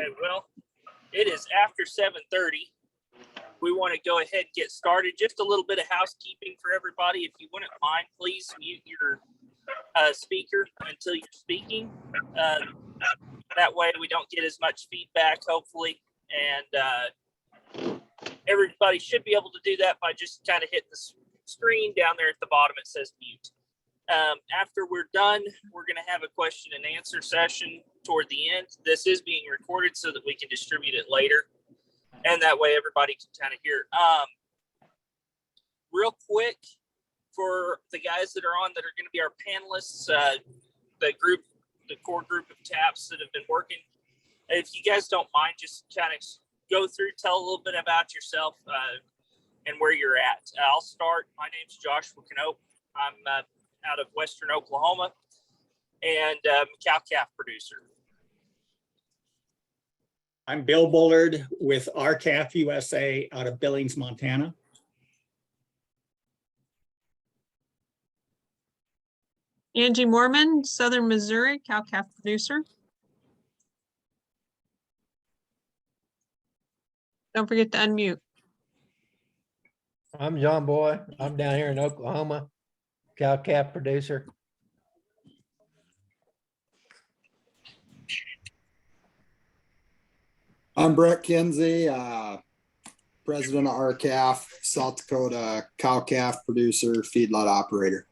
Okay, well, it is after 7:30. We want to go ahead and get started. Just a little bit of housekeeping for everybody. If you wouldn't mind, please mute your speaker until you're speaking. That way we don't get as much feedback, hopefully. And everybody should be able to do that by just kind of hitting the screen down there at the bottom. It says mute. After we're done, we're going to have a question and answer session toward the end. This is being recorded so that we can distribute it later. And that way everybody can kind of hear. Real quick, for the guys that are on that are going to be our panelists, the core group of TAPs that have been working, if you guys don't mind, just kind of go through, tell a little bit about yourself and where you're at. I'll start. My name's Joshua Knope. I'm out of Western Oklahoma and cow-calf producer. I'm Bill Bullard with RCAF USA out of Billings, Montana. Angie Mormon, Southern Missouri, cow-calf producer. Don't forget to unmute. I'm John Boy. I'm down here in Oklahoma, cow-calf producer. I'm Brett Kinsey, president of RCAF, South Dakota cow-calf producer, feedlot operator.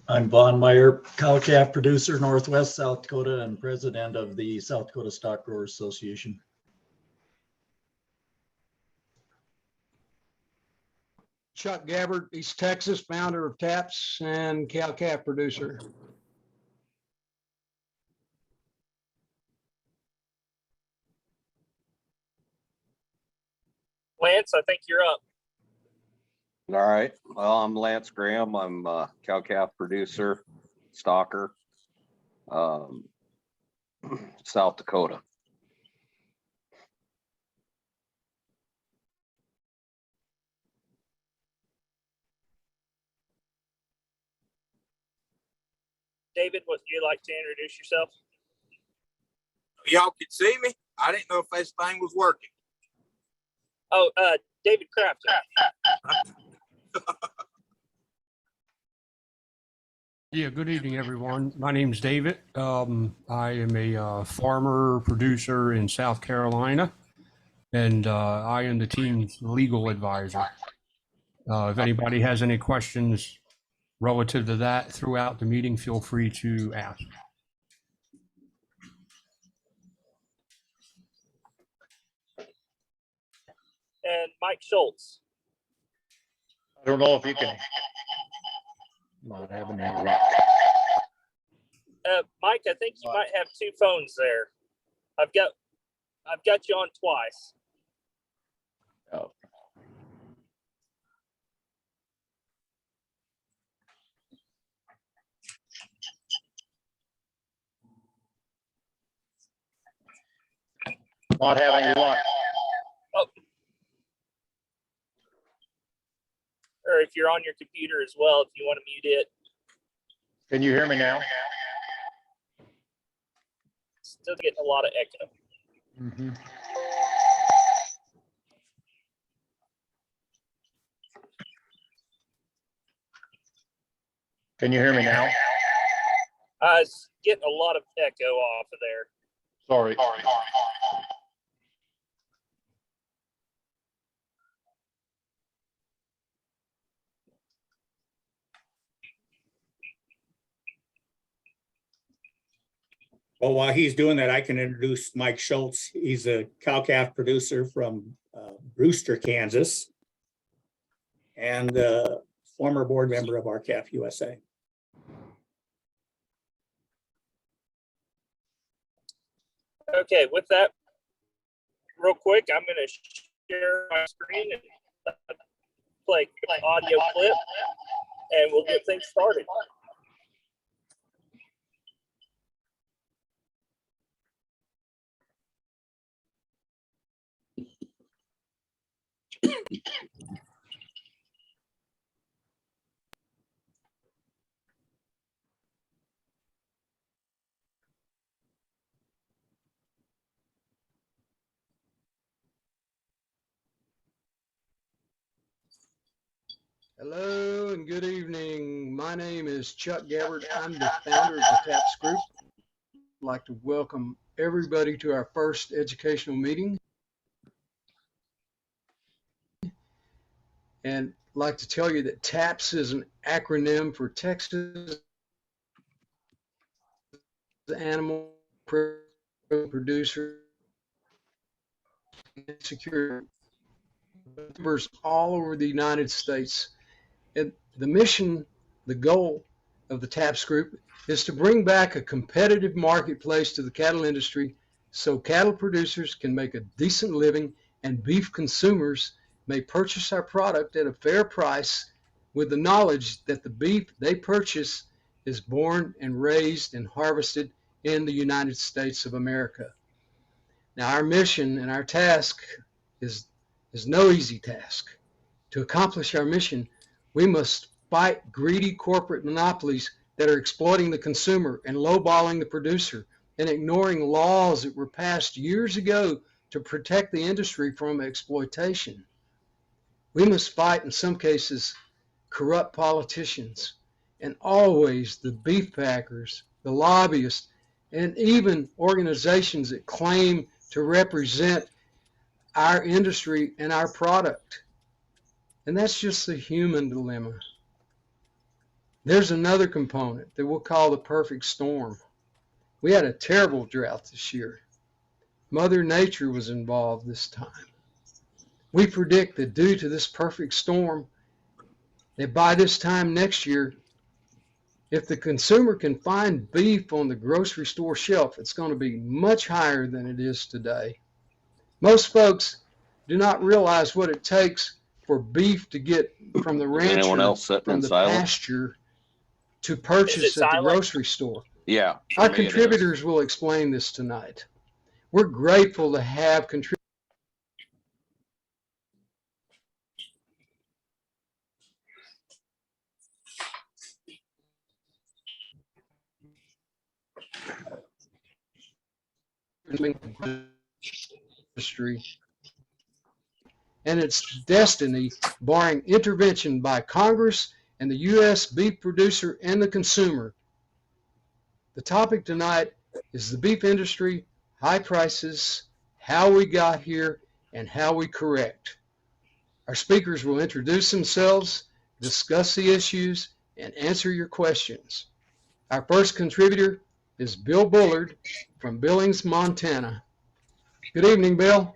I'm Vaughn Meyer, cow-calf producer, Northwest South Dakota, and president of the South Dakota Stock Growers Association. Chuck Gabbard, East Texas, founder of TAPS and cow-calf producer. Lance, I think you're up. All right. Well, I'm Lance Graham. I'm a cow-calf producer, stalker, South Dakota. David, would you like to introduce yourself? Y'all could see me. I didn't know if this thing was working. Oh, David Craft. Yeah, good evening, everyone. My name's David. I am a farmer producer in South Carolina, and I am the team's legal advisor. If anybody has any questions relative to that throughout the meeting, feel free to ask. And Mike Schultz. I don't know if you can. Not having that luck. Mike, I think you might have two phones there. I've got you on twice. Oh. Not having any luck. Oh. Or if you're on your computer as well, if you want to mute it. Can you hear me now? Still getting a lot of echo. Mm-hmm. Can you hear me now? It's getting a lot of echo off of there. Sorry. Well, while he's doing that, I can introduce Mike Schultz. He's a cow-calf producer from Brewster, Kansas, and former board member of RCAF USA. Okay, with that, real quick, I'm going to share my screen and play an audio clip, and we'll get things started. Hello and good evening. My name is Chuck Gabbard. I'm the founder of the TAPS Group. I'd like to welcome everybody to our first educational meeting. And I'd like to tell you that TAPS is an acronym for Texas Animal Producer Security. Members all over the United States. And the mission, the goal of the TAPS Group is to bring back a competitive marketplace to the cattle industry so cattle producers can make a decent living and beef consumers may purchase our product at a fair price with the knowledge that the beef they purchase is born and raised and harvested in the United States of America. Now, our mission and our task is no easy task. To accomplish our mission, we must fight greedy corporate monopolies that are exploiting the consumer and lowballing the producer and ignoring laws that were passed years ago to protect the industry from exploitation. We must fight, in some cases, corrupt politicians and always the beef packers, the lobbyists, and even organizations that claim to represent our industry and our product. And that's just the human dilemma. There's another component that we'll call the perfect storm. We had a terrible drought this year. Mother Nature was involved this time. We predict that due to this perfect storm, that by this time next year, if the consumer can find beef on the grocery store shelf, it's going to be much higher than it is today. Most folks do not realize what it takes for beef to get from the rancher, from the pasture, to purchase at the grocery store. Yeah. Our contributors will explain this tonight. We're grateful to have contributors. Industry and its destiny, barring intervention by Congress and the U.S. beef producer and the consumer. The topic tonight is the beef industry, high prices, how we got here, and how we correct. Our speakers will introduce themselves, discuss the issues, and answer your questions. Our first contributor is Bill Bullard from Billings, Montana. Good evening, Bill.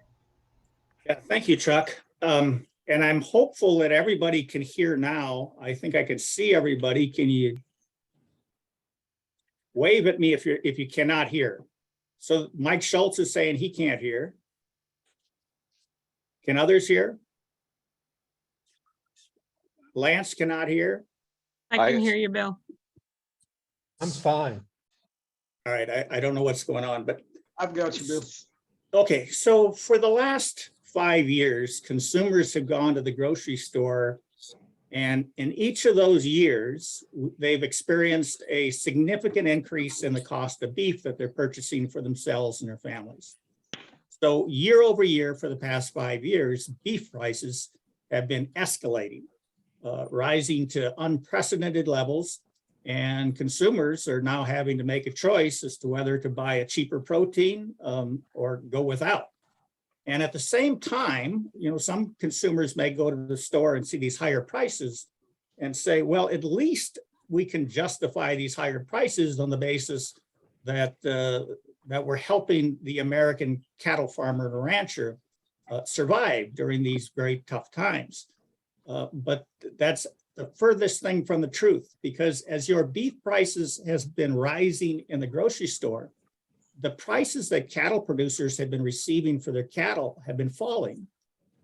Yeah, thank you, Chuck. And I'm hopeful that everybody can hear now. I think I can see everybody. Can you wave at me if you cannot hear? So Mike Schultz is saying he can't hear. Can others hear? Lance cannot hear. I can hear you, Bill. I'm fine. All right, I don't know what's going on, but I've got you, Bill. okay, so for the last 5 years, consumers have gone to the grocery store, and in each of those years, they've experienced a significant increase in the cost of beef that they're purchasing for themselves and their families. So year over year for the past 5 years, beef prices have been escalating, rising to unprecedented levels. And consumers are now having to make a choice as to whether to buy a cheaper protein or go without. And at the same time, you know, some consumers may go to the store and see these higher prices and say, well, at least we can justify these higher prices on the basis that that we're helping the American cattle farmer and rancher survive during these very tough times. But that's the furthest thing from the truth, because as your beef prices has been rising in the grocery store, the prices that cattle producers have been receiving for their cattle have been falling.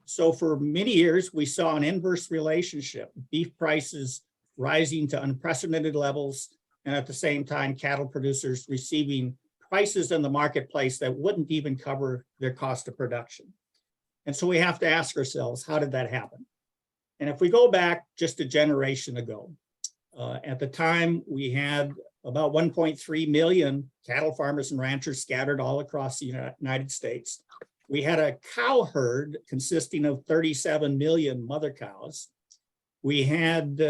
So for many years, we saw an inverse relationship, beef prices rising to unprecedented levels, and at the same time, cattle producers receiving prices in the marketplace that wouldn't even cover their cost of production. And so we have to ask ourselves, how did that happen? And if we go back just a generation ago, at the time we had about 1.3 million cattle farmers and ranchers scattered all across the United States. We had a cow herd consisting of 37 million mother cows. We had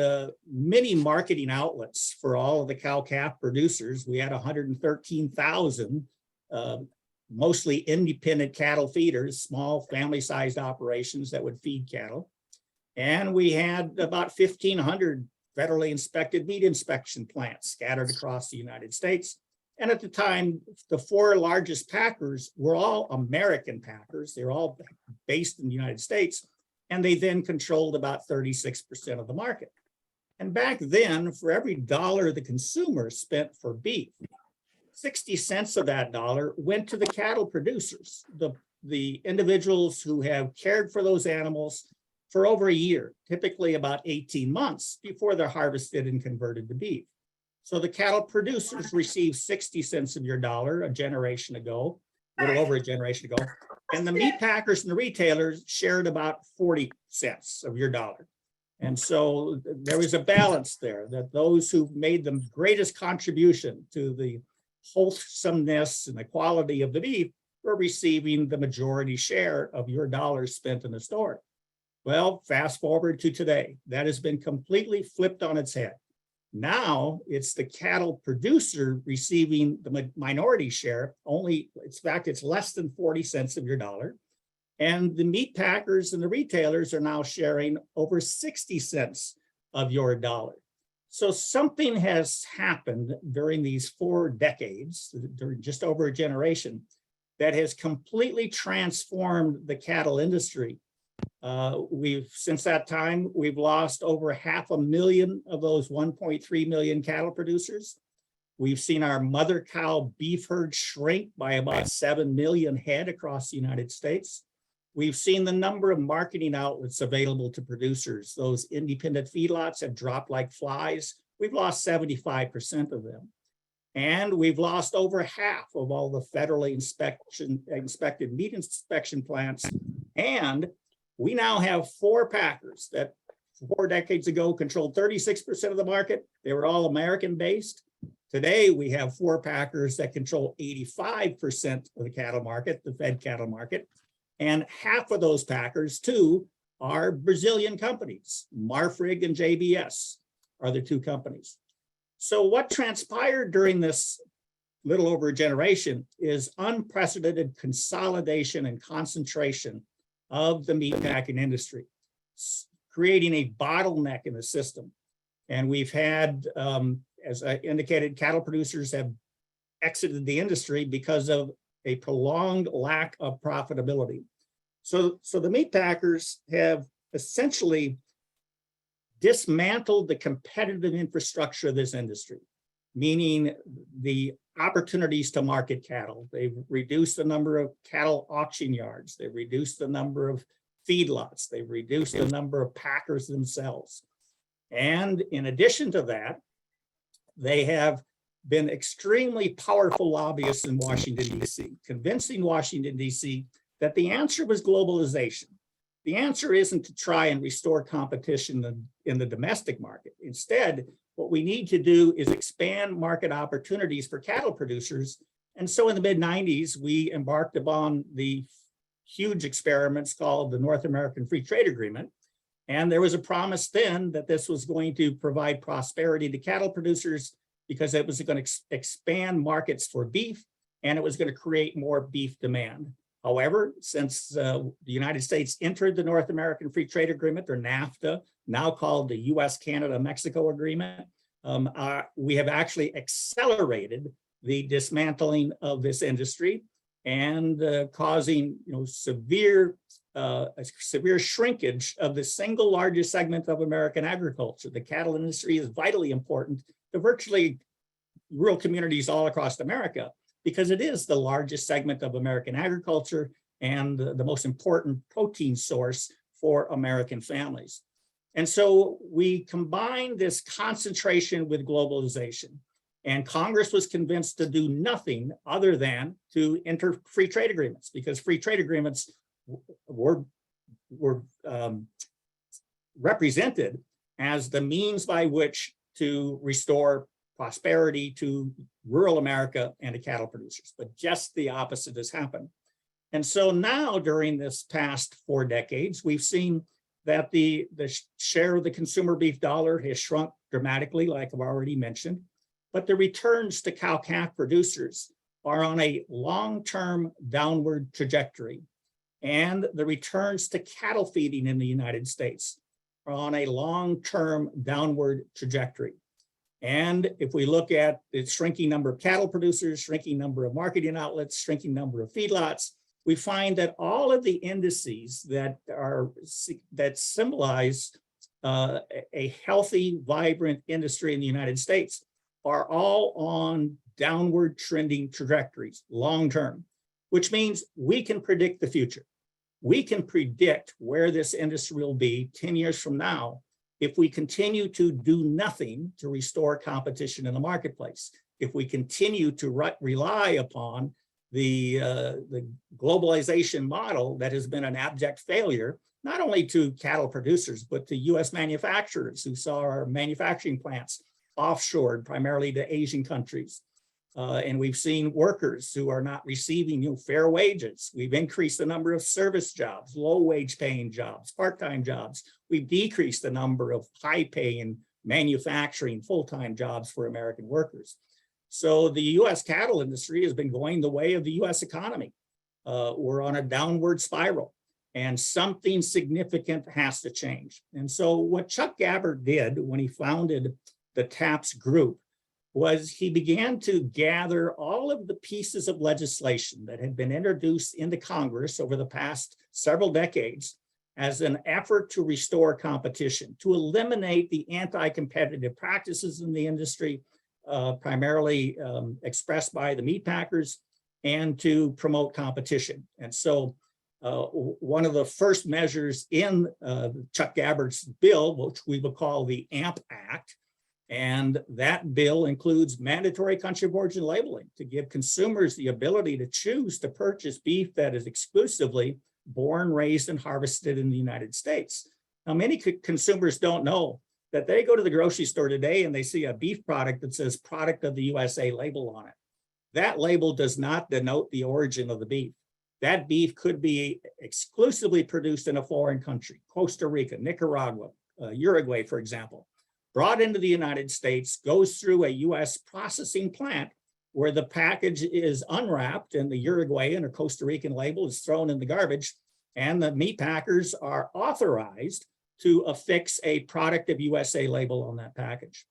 many marketing outlets for all of the cow-calf producers. We had 113,000, mostly independent cattle feeders, small family-sized operations that would feed cattle. And we had about 1,500 federally inspected meat inspection plants scattered across the United States. And at the time, the 4 largest packers were all American packers. They're all based in the United States, and they then controlled about 36% of the market. And back then, for every dollar the consumer spent for beef, 60 cents of that dollar went to the cattle producers, the individuals who have cared for those animals for over a year, typically about 18 months before they're harvested and converted to beef. So the cattle producers received 60 cents of your dollar a generation ago, a little over a generation ago, and the meat packers and the retailers shared about 40 cents of your dollar. And so there was a balance there, that those who made the greatest contribution to the wholesomeness and the quality of the beef were receiving the majority share of your dollars spent in the store. Well, fast forward to today, that has been completely flipped on its head. Now it's the cattle producer receiving the minority share, in fact, it's less than 40 cents of your dollar. And the meat packers and the retailers are now sharing over 60 cents of your dollar. So something has happened during these 4 decades, during just over a generation, that has completely transformed the cattle industry. Since that time, we've lost over 500,000 of those 1.3 million cattle producers. We've seen our mother cow beef herd shrink by about 7 million head across the United States. We've seen the number of marketing outlets available to producers. Those independent feedlots have dropped like flies. We've lost 75% of them. And we've lost over half of all the federally inspected meat inspection plants. And we now have 4 packers that 4 decades ago controlled 36% of the market. They were all American based. Today, we have 4 packers that control 85% of the cattle market, the fed cattle market. And half of those packers, too, are Brazilian companies. Marfrig and JBS are the 2 companies. So what transpired during this little over a generation is unprecedented consolidation and concentration of the meatpacking industry, creating a bottleneck in the system. And we've had, as I indicated, cattle producers have exited the industry because of a prolonged lack of profitability. So the meat packers have essentially dismantled the competitive infrastructure of this industry, meaning the opportunities to market cattle. They've reduced the number of cattle auction yards. They've reduced the number of feedlots. They've reduced the number of packers themselves. And in addition to that, they have been extremely powerful lobbyists in Washington, D.C., convincing Washington, D.C. that the answer was globalization. The answer isn't to try and restore competition in the domestic market. Instead, what we need to do is expand market opportunities for cattle producers. And so in the mid-90s, we embarked upon the huge experiments called the North American Free Trade Agreement. And there was a promise then that this was going to provide prosperity to cattle producers because it was going to expand markets for beef and it was going to create more beef demand. However, since the United States entered the North American Free Trade Agreement, or NAFTA, now called the US-Canada-Mexico Agreement, we have actually accelerated the dismantling of this industry and causing severe shrinkage of the single largest segment of American agriculture. The cattle industry is vitally important to virtually rural communities all across America, because it is the largest segment of American agriculture and the most important protein source for American families. And so we combine this concentration with globalization. And Congress was convinced to do nothing other than to enter free trade agreements, because free trade agreements were represented as the means by which to restore prosperity to rural America and to cattle producers, but just the opposite has happened. And so now during this past 4 decades, we've seen that the share of the consumer beef dollar has shrunk dramatically, like I've already mentioned, but the returns to cow-calf producers are on a long-term downward trajectory. And the returns to cattle feeding in the United States are on a long-term downward trajectory. And if we look at the shrinking number of cattle producers, shrinking number of marketing outlets, shrinking number of feedlots, we find that all of the indices that symbolize a healthy, vibrant industry in the United States are all on downward trending trajectories, long-term, which means we can predict the future. We can predict where this industry will be 10 years from now if we continue to do nothing to restore competition in the marketplace, if we continue to rely upon the globalization model that has been an abject failure, not only to cattle producers, but to US manufacturers who saw our manufacturing plants offshored primarily to Asian countries. And we've seen workers who are not receiving fair wages. We've increased the number of service jobs, low wage paying jobs, part-time jobs. We've decreased the number of high paying manufacturing full-time jobs for American workers. So the US cattle industry has been going the way of the US economy. We're on a downward spiral and something significant has to change. And so what Chuck Gabbard did when he founded the TAPS group was he began to gather all of the pieces of legislation that had been introduced into Congress over the past several decades as an effort to restore competition, to eliminate the anti-competitive practices in the industry, primarily expressed by the meat packers, and to promote competition. And so one of the first measures in Chuck Gabbard's bill, which we will call the AMP Act, and that bill includes mandatory country of origin labeling to give consumers the ability to choose to purchase beef that is exclusively born, raised, and harvested in the United States. Now, many consumers don't know that they go to the grocery store today and they see a beef product that says product of the USA label on it. That label does not denote the origin of the beef. That beef could be exclusively produced in a foreign country, Costa Rica, Nicaragua, Uruguay, for example, brought into the United States, goes through a US processing plant where the package is unwrapped and the Uruguayan or Costa Rican label is thrown in the garbage, and the meat packers are authorized to affix a product of USA label on that package.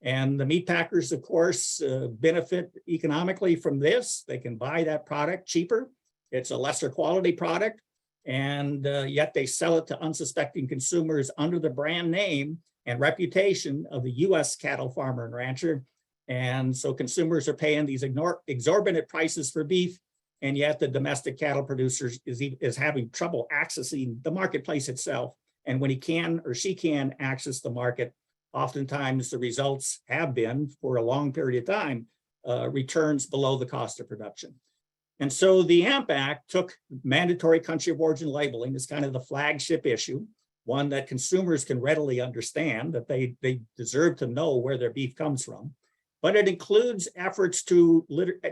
And the meat packers, of course, benefit economically from this. They can buy that product cheaper. It's a lesser quality product, and yet they sell it to unsuspecting consumers under the brand name and reputation of the US cattle farmer and rancher. And so consumers are paying these exorbitant prices for beef, and yet the domestic cattle producers is having trouble accessing the marketplace itself. And when he can or she can access the market, oftentimes the results have been, for a long period of time, returns below the cost of production. And so the AMP Act took mandatory country of origin labeling as kind of the flagship issue, one that consumers can readily understand, that they deserve to know where their beef comes from. But it includes efforts to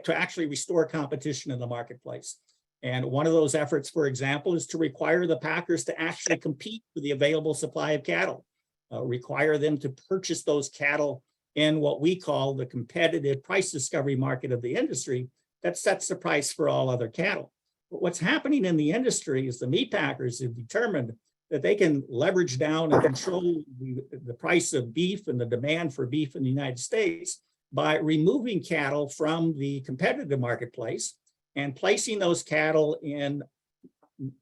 actually restore competition in the marketplace. And one of those efforts, for example, is to require the packers to actually compete for the available supply of cattle, require them to purchase those cattle in what we call the competitive price discovery market of the industry that sets the price for all other cattle. But what's happening in the industry is the meat packers have determined that they can leverage down and control the price of beef and the demand for beef in the United States by removing cattle from the competitive marketplace and placing those cattle in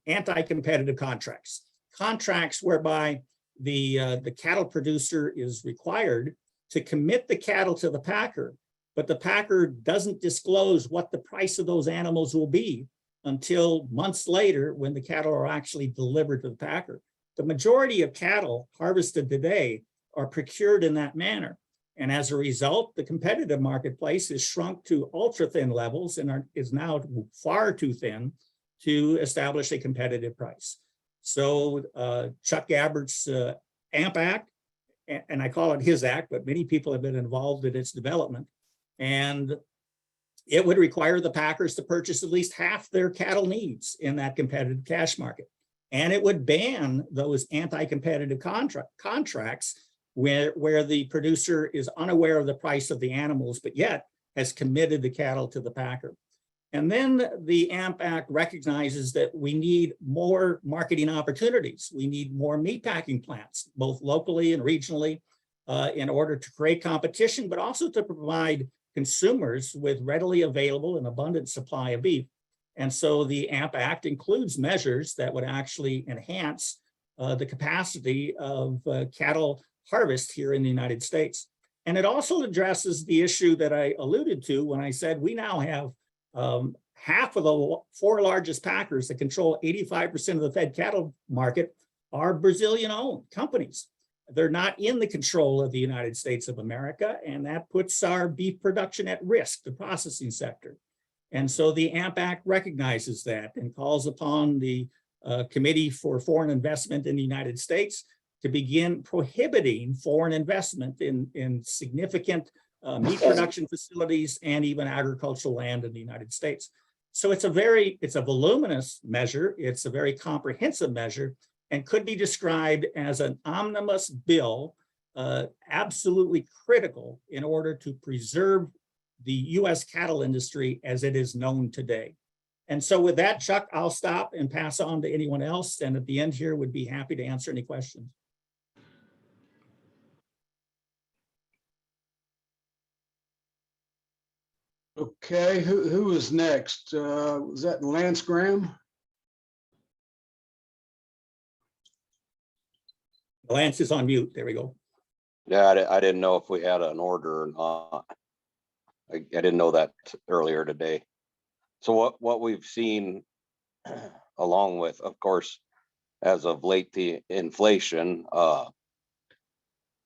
anti-competitive contracts, contracts whereby the cattle producer is required to commit the cattle to the packer, but the packer doesn't disclose what the price of those animals will be until months later when the cattle are actually delivered to the packer. The majority of cattle harvested today are procured in that manner. And as a result, the competitive marketplace has shrunk to ultra thin levels and is now far too thin to establish a competitive price. So Chuck Gabbard's AMP Act, and I call it his act, but many people have been involved in its development, and it would require the packers to purchase at least half their cattle needs in that competitive cash market. And it would ban those anti-competitive contracts where the producer is unaware of the price of the animals, but yet has committed the cattle to the packer. And then the AMP Act recognizes that we need more marketing opportunities. We need more meatpacking plants, both locally and regionally, in order to create competition, but also to provide consumers with readily available and abundant supply of beef. And so the AMP Act includes measures that would actually enhance the capacity of cattle harvest here in the United States. And it also addresses the issue that I alluded to when I said we now have half of the 4 largest packers that control 85% of the fed cattle market are Brazilian-owned companies. They're not in the control of the United States of America, and that puts our beef production at risk, the processing sector. And so the AMP Act recognizes that and calls upon the Committee for Foreign Investment in the United States to begin prohibiting foreign investment in significant meat production facilities and even agricultural land in the United States. So it's a voluminous measure. It's a very comprehensive measure and could be described as an omnibus bill, absolutely critical in order to preserve the US cattle industry as it is known today. And so with that, Chuck, I'll stop and pass on to anyone else. And at the end here, would be happy to answer any questions. Okay, who is next? Was that Lance Graham? Lance is on mute. There we go. Yeah, I didn't know if we had an order or not. I didn't know that earlier today. So what we've seen, along with, of course, as of late, the inflation, there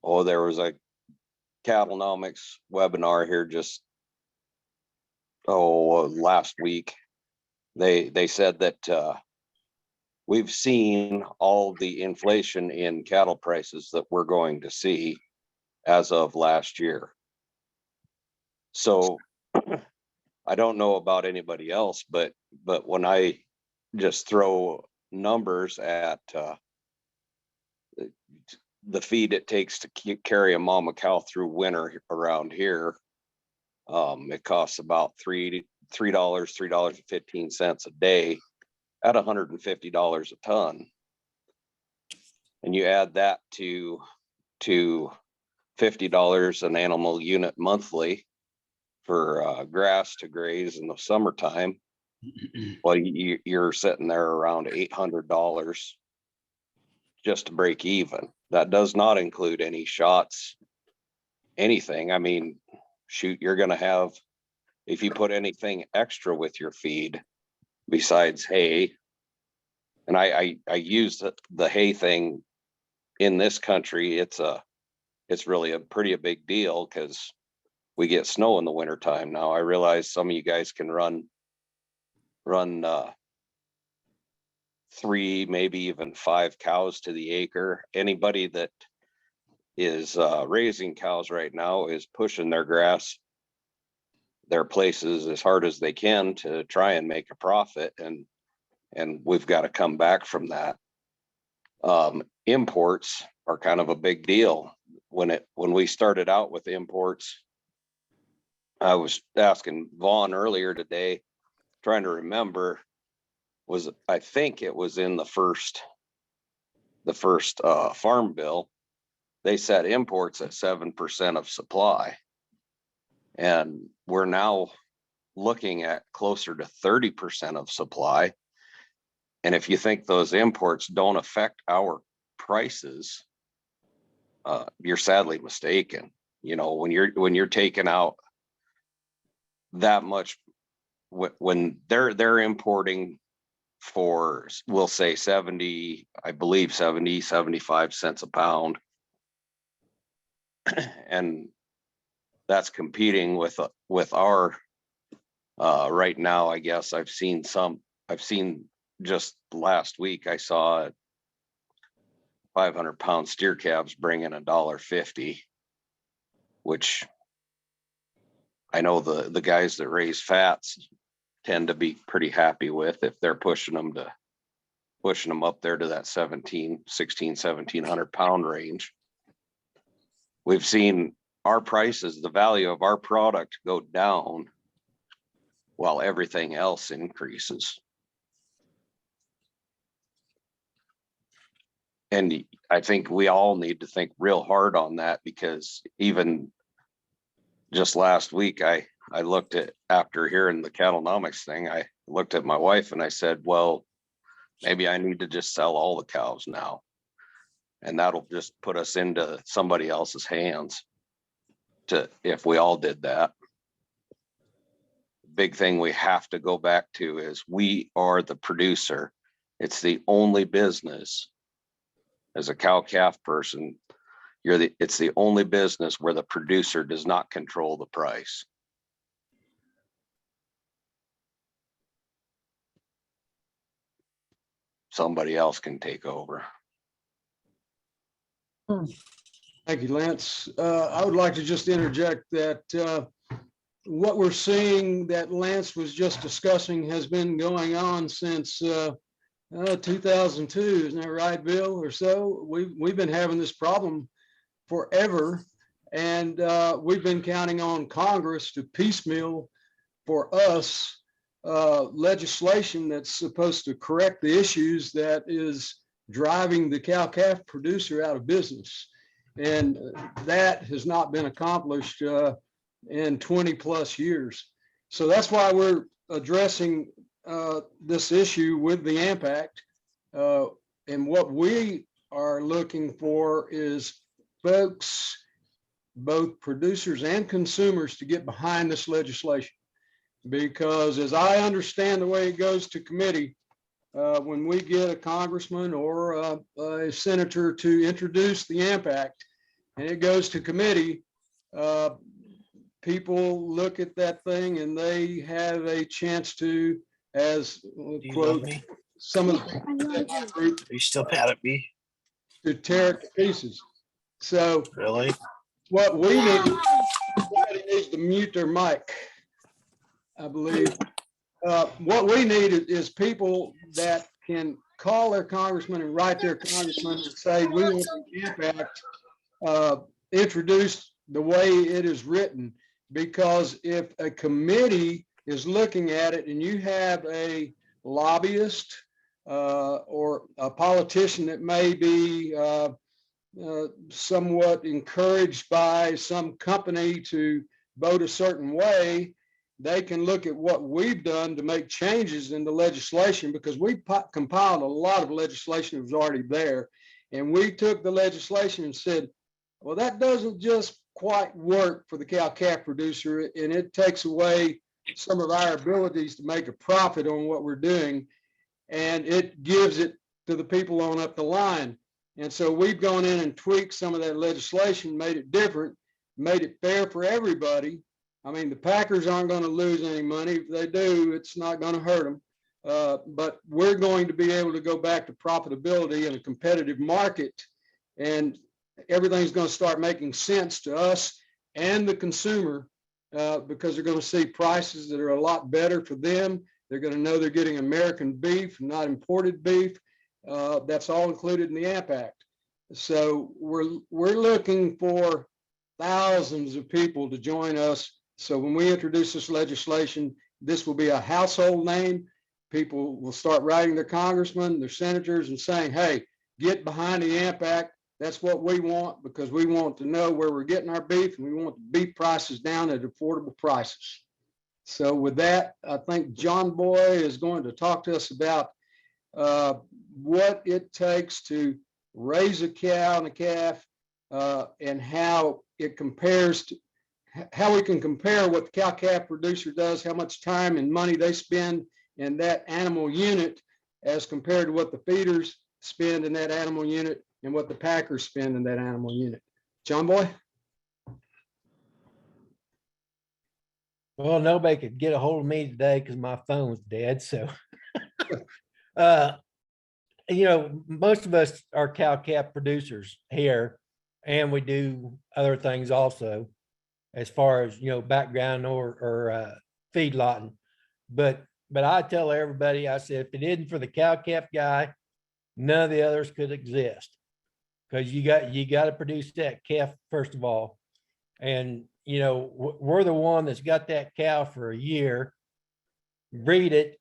was a Cattlenomics webinar here just last week. They said that we've seen all the inflation in cattle prices that we're going to see as of last year. So I don't know about anybody else, but when I just throw numbers at the feed it takes to carry a mama cow through winter around here, it costs about $3.15 a day at $150 a ton. And you add that to $50 an animal unit monthly for grass to graze in the summertime. Well, you're sitting there around $800 just to break even. That does not include any shots, anything. I mean, shoot, you're going to have, if you put anything extra with your feed besides hay, and I use the hay thing in this country, it's really a big deal because we get snow in the wintertime. Now I realize some of you guys can run 3, maybe even 5 cows to the acre. Anybody that is raising cows right now is pushing their places as hard as they can to try and make a profit, and we've got to come back from that. Imports are kind of a big deal. When we started out with imports, I was asking Vaughn earlier today, trying to remember, I think it was in the first farm bill, they set imports at 7% of supply. And we're now looking at closer to 30% of supply. And if you think those imports don't affect our prices, you're sadly mistaken. You know, when you're taking out that much, when they're importing for, we'll say 75 cents a pound, and that's competing with our right now. I guess I've seen just last week I saw 500-pound steer calves bringing $1.50, which I know the guys that raise fats tend to be pretty happy with if they're pushing them to pushing them up there to that 1700 range. We've seen our prices, the value of our product go down while everything else increases. And I think we all need to think real hard on that, because even just last week, I looked at, after hearing the Cattlenomics thing, I looked at my wife and I said, well, maybe I need to just sell all the cows now. And that'll just put us into somebody else's hands if we all did that. Big thing we have to go back to is we are the producer. It's the only business, as a cow calf person, it's the only business where the producer does not control the price. Somebody else can take over. Thank you, Lance. I would like to just interject that what we're seeing that Lance was just discussing has been going on since 2002. Isn't that right, Bill? Or so we've been having this problem forever, and we've been counting on Congress to piecemeal for us legislation that's supposed to correct the issues that is driving the cow-calf producer out of business. And that has not been accomplished in 20 plus years. So that's why we're addressing this issue with the AMP Act. And what we are looking for is folks, both producers and consumers, to get behind this legislation. Because as I understand the way it goes to committee, when we get a congressman or a senator to introduce the AMP Act and it goes to committee, people look at that thing and they have a chance to, as quote, some of the group, Are you still mad at me? to tear it to pieces. So Really? what we need, somebody needs to mute their mic, I believe. What we need is people that can call their congressman and write their congressman and say, we want the AMP Act introduced the way it is written. Because if a committee is looking at it and you have a lobbyist or a politician that may be somewhat encouraged by some company to vote a certain way, they can look at what we've done to make changes in the legislation, because we compiled a lot of legislation that was already there. And we took the legislation and said, well, that doesn't just quite work for the cow-calf producer, and it takes away some of our abilities to make a profit on what we're doing, and it gives it to the people on up the line. And so we've gone in and tweaked some of that legislation, made it different, made it fair for everybody. I mean, the Packers aren't going to lose any money. If they do, it's not going to hurt them. But we're going to be able to go back to profitability in a competitive market, and everything's going to start making sense to us and the consumer, because they're going to see prices that are a lot better for them. They're going to know they're getting American beef, not imported beef. That's all included in the AMP Act. So we're looking for thousands of people to join us. So when we introduce this legislation, this will be a household name. People will start writing their congressmen, their senators, and saying, hey, get behind the AMP Act. That's what we want, because we want to know where we're getting our beef, and we want the beef prices down at affordable prices. So with that, I think John Boy is going to talk to us about what it takes to raise a cow and a calf, and how it compares to, how we can compare what the cow-calf producer does, how much time and money they spend in that animal unit as compared to what the feeders spend in that animal unit and what the packers spend in that animal unit. John Boy? Well, nobody could get a hold of me today because my phone's dead. So, most of us are cow-calf producers here, and we do other things also, as far as, background or feedlotting. But I tell everybody, I said, if it isn't for the cow-calf guy none of the others could exist. Because you got to produce that calf first of all. And, you know, we're the one that's got that cow for a year, breed it,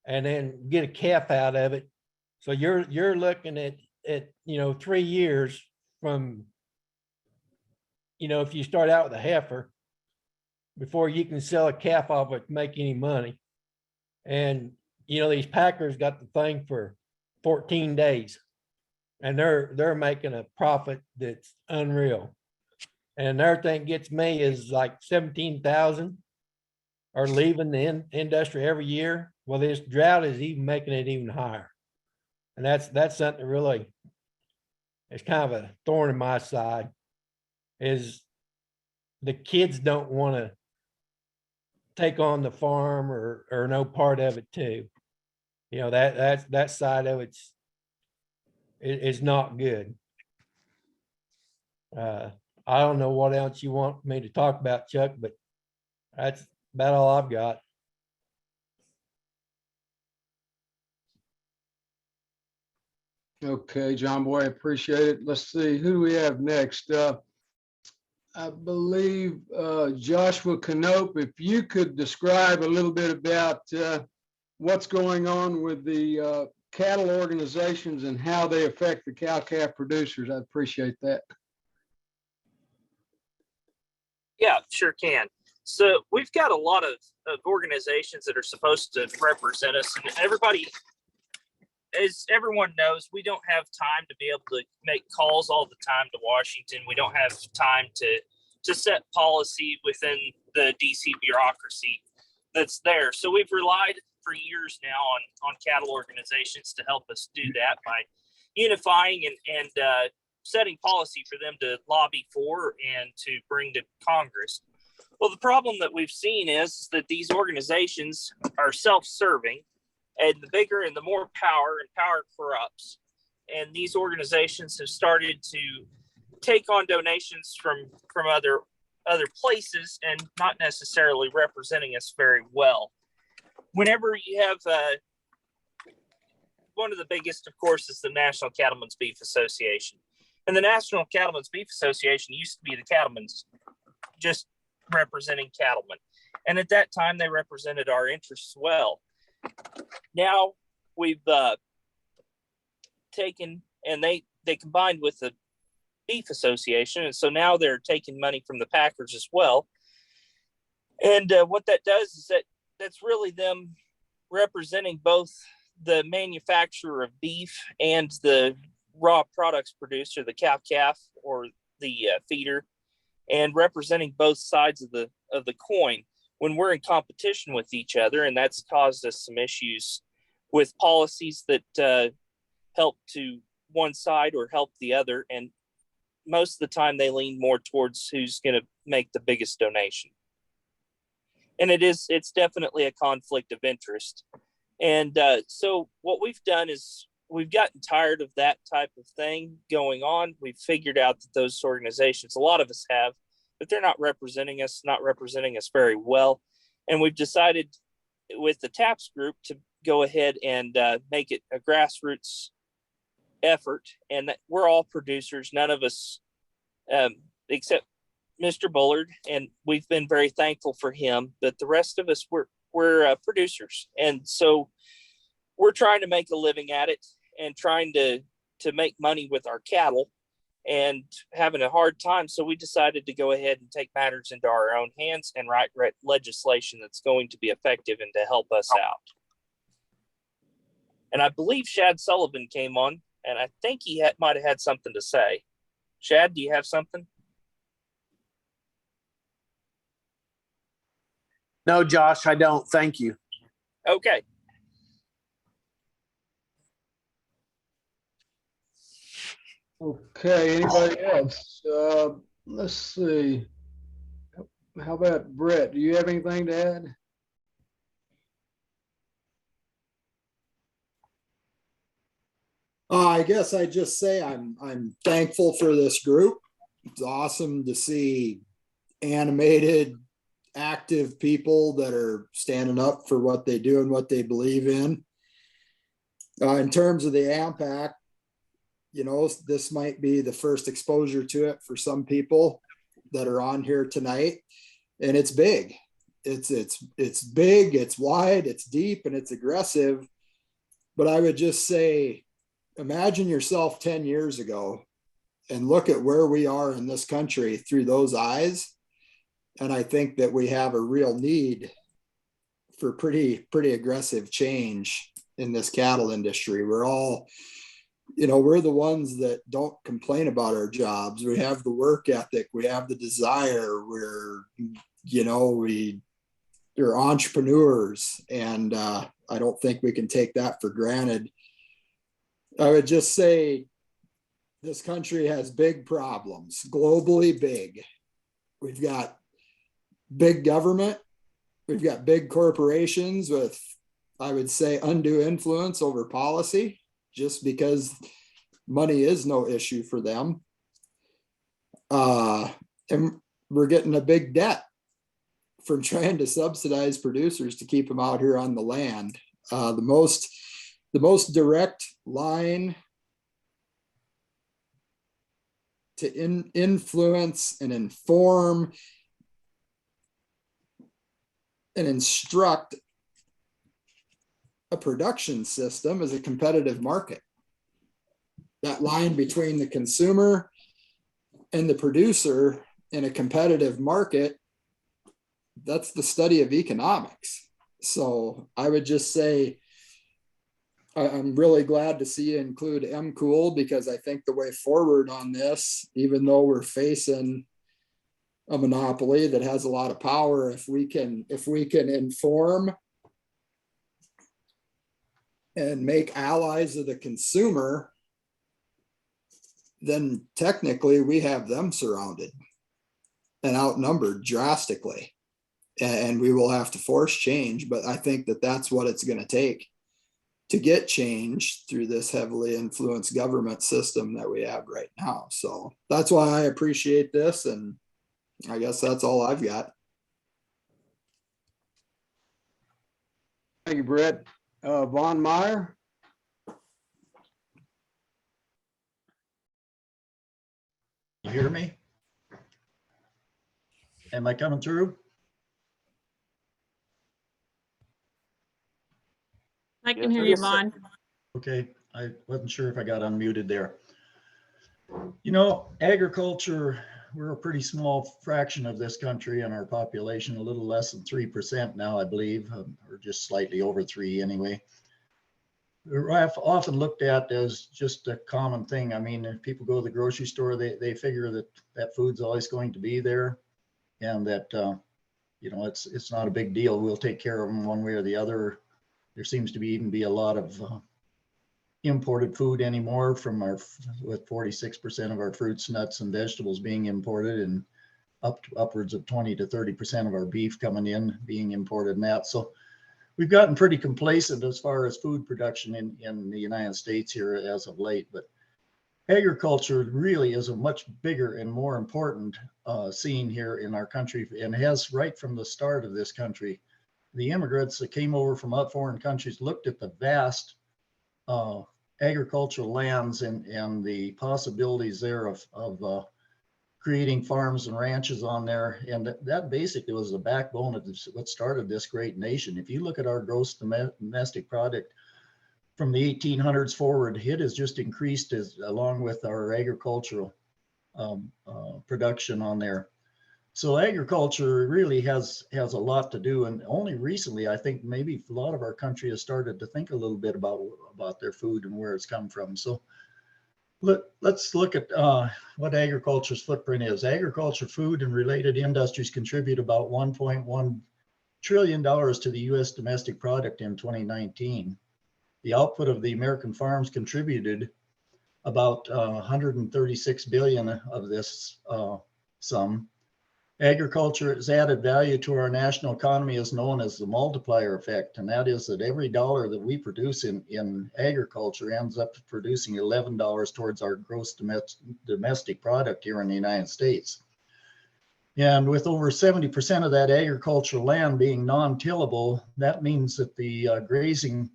and then get a calf out of it. So you're looking at, you know, 3 years from, you know, if you start out with a heifer before you can sell a calf off it to make any money. And, you know, these packers got the thing for 14 days and they're making a profit that's unreal. And another thing gets me is like 17,000 are leaving the industry every year. Well, this drought is even making it even higher. And that's something really, it's kind of a thorn in my side, is the kids don't want to take on the farm or no part of it too. You know, that side of it's not good. I don't know what else you want me to talk about, Chuck, but that's about all I've got. Okay, John Boy, I appreciate it. Let's see, who do we have next? I believe Joshua Canope, if you could describe a little bit about what's going on with the cattle organizations and how they affect the cow-calf producers, I'd appreciate that. Yeah, sure can. So we've got a lot of organizations that are supposed to represent us, and everybody, as everyone knows, we don't have time to be able to make calls all the time to Washington. We don't have time to set policy within the DC bureaucracy that's there. So we've relied for years now on cattle organizations to help us do that by unifying and setting policy for them to lobby for and to bring to Congress. Well, the problem that we've seen is that these organizations are self-serving, and the bigger and the more power, and power corrupts. And these organizations have started to take on donations from other places and not necessarily representing us very well. Whenever you have one of the biggest, of course, is the National Cattlemen's Beef Association. And the National Cattlemen's Beef Association used to be the cattlemen's, just representing cattlemen. And at that time, they represented our interests well. Now we've taken, and they combined with the Beef Association. And so now they're taking money from the packers as well. And what that does is that's really them representing both the manufacturer of beef and the raw products producer, the cow-calf or the feeder, and representing both sides of the coin when we're in competition with each other. And that's caused us some issues with policies that help to one side or help the other. And most of the time they lean more towards who's going to make the biggest donation. And it's definitely a conflict of interest. And so what we've done is we've gotten tired of that type of thing going on. We've figured out that those organizations, a lot of us have, but they're not representing us very well. And we've decided with the TAPS group to go ahead and make it a grassroots effort. And that we're all producers, none of us, except Mr. Bullard, and we've been very thankful for him, but the rest of us, we're producers. And so we're trying to make a living at it and trying to make money with our cattle and having a hard time. So we decided to go ahead and take matters into our own hands and write legislation that's going to be effective and to help us out. And I believe Shad Sullivan came on, and I think he might have had something to say. Shad, do you have something? No, Josh, I don't. Thank you. Okay. Okay, anybody else? Let's see. How about Brett? Do you have anything to add? I guess I just say I'm thankful for this group. It's awesome to see animated, active people that are standing up for what they do and what they believe in. In terms of the AMP Act, you know, this might be the first exposure to it for some people that are on here tonight, and it's big. It's big, it's wide, it's deep, and it's aggressive. But I would just say, imagine yourself 10 years ago and look at where we are in this country through those eyes. And I think that we have a real need for pretty aggressive change in this cattle industry. We're all, you know, we're the ones that don't complain about our jobs. We have the work ethic, we have the desire, we're, you know, we're entrepreneurs, and I don't think we can take that for granted. I would just say this country has big problems, globally big. We've got big government, we've got big corporations with, I would say, undue influence over policy, just because money is no issue for them. And we're getting a big debt from trying to subsidize producers to keep them out here on the land. The most direct line to influence and inform and instruct a production system is a competitive market. That line between the consumer and the producer in a competitive market, that's the study of economics. So I would just say, I'm really glad to see you include MCool, because I think the way forward on this, even though we're facing a monopoly that has a lot of power, if we can inform and make allies of the consumer, then technically we have them surrounded and outnumbered drastically, and we will have to force change. But I think that that's what it's going to take to get change through this heavily influenced government system that we have right now. So that's why I appreciate this, and I guess that's all I've got. Thank you, Brett. Von Meyer. You hear me? Am I coming through? I can hear you, Yes, sir. Vaughn. Okay, I wasn't sure if I got unmuted there. You know, agriculture, we're a pretty small fraction of this country and our population, a little less than 3% now, I believe, or just slightly over 3 anyway. We're often looked at as just a common thing. I mean, if people go to the grocery store, they figure that food's always going to be there, and that, you know, it's not a big deal. We'll take care of them one way or the other. There seems to even be a lot of imported food anymore with 46% of our fruits, nuts, and vegetables being imported, and upwards of 20 to 30% of our beef coming in being imported, and that. So we've gotten pretty complacent as far as food production in the United States here as of late. But agriculture really is a much bigger and more important scene here in our country, and has right from the start of this country. The immigrants that came over from foreign countries looked at the vast agricultural lands and the possibilities there of creating farms and ranches on there. And that basically was the backbone of what started this great nation. If you look at our gross domestic product from the 1800s forward, it has just increased along with our agricultural production on there. So agriculture really has a lot to do, and only recently, I think maybe a lot of our country has started to think a little bit about their food and where it's come from. So let's look at what agriculture's footprint is. Agriculture, food, and related industries contribute about $1.1 trillion to the U.S. domestic product in 2019. The output of the American farms contributed about 136 billion of this sum. Agriculture has added value to our national economy is known as the multiplier effect, and that is that every dollar that we produce in agriculture ends up producing $11 towards our gross domestic product here in the United States. And with over 70% of that agricultural land being non-tillable, that means that the grazing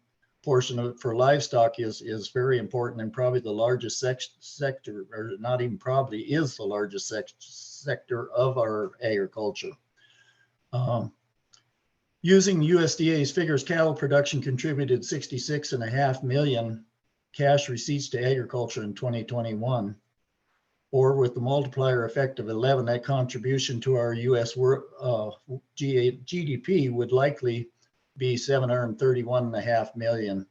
portion of it for livestock is very important and probably the largest sector, or not even probably, is the largest sector of our agriculture. Using USDA's figures, cattle production contributed 66.5 million cash receipts to agriculture in 2021. Or with the multiplier effect of 11, that contribution to our US GDP would likely be 731.5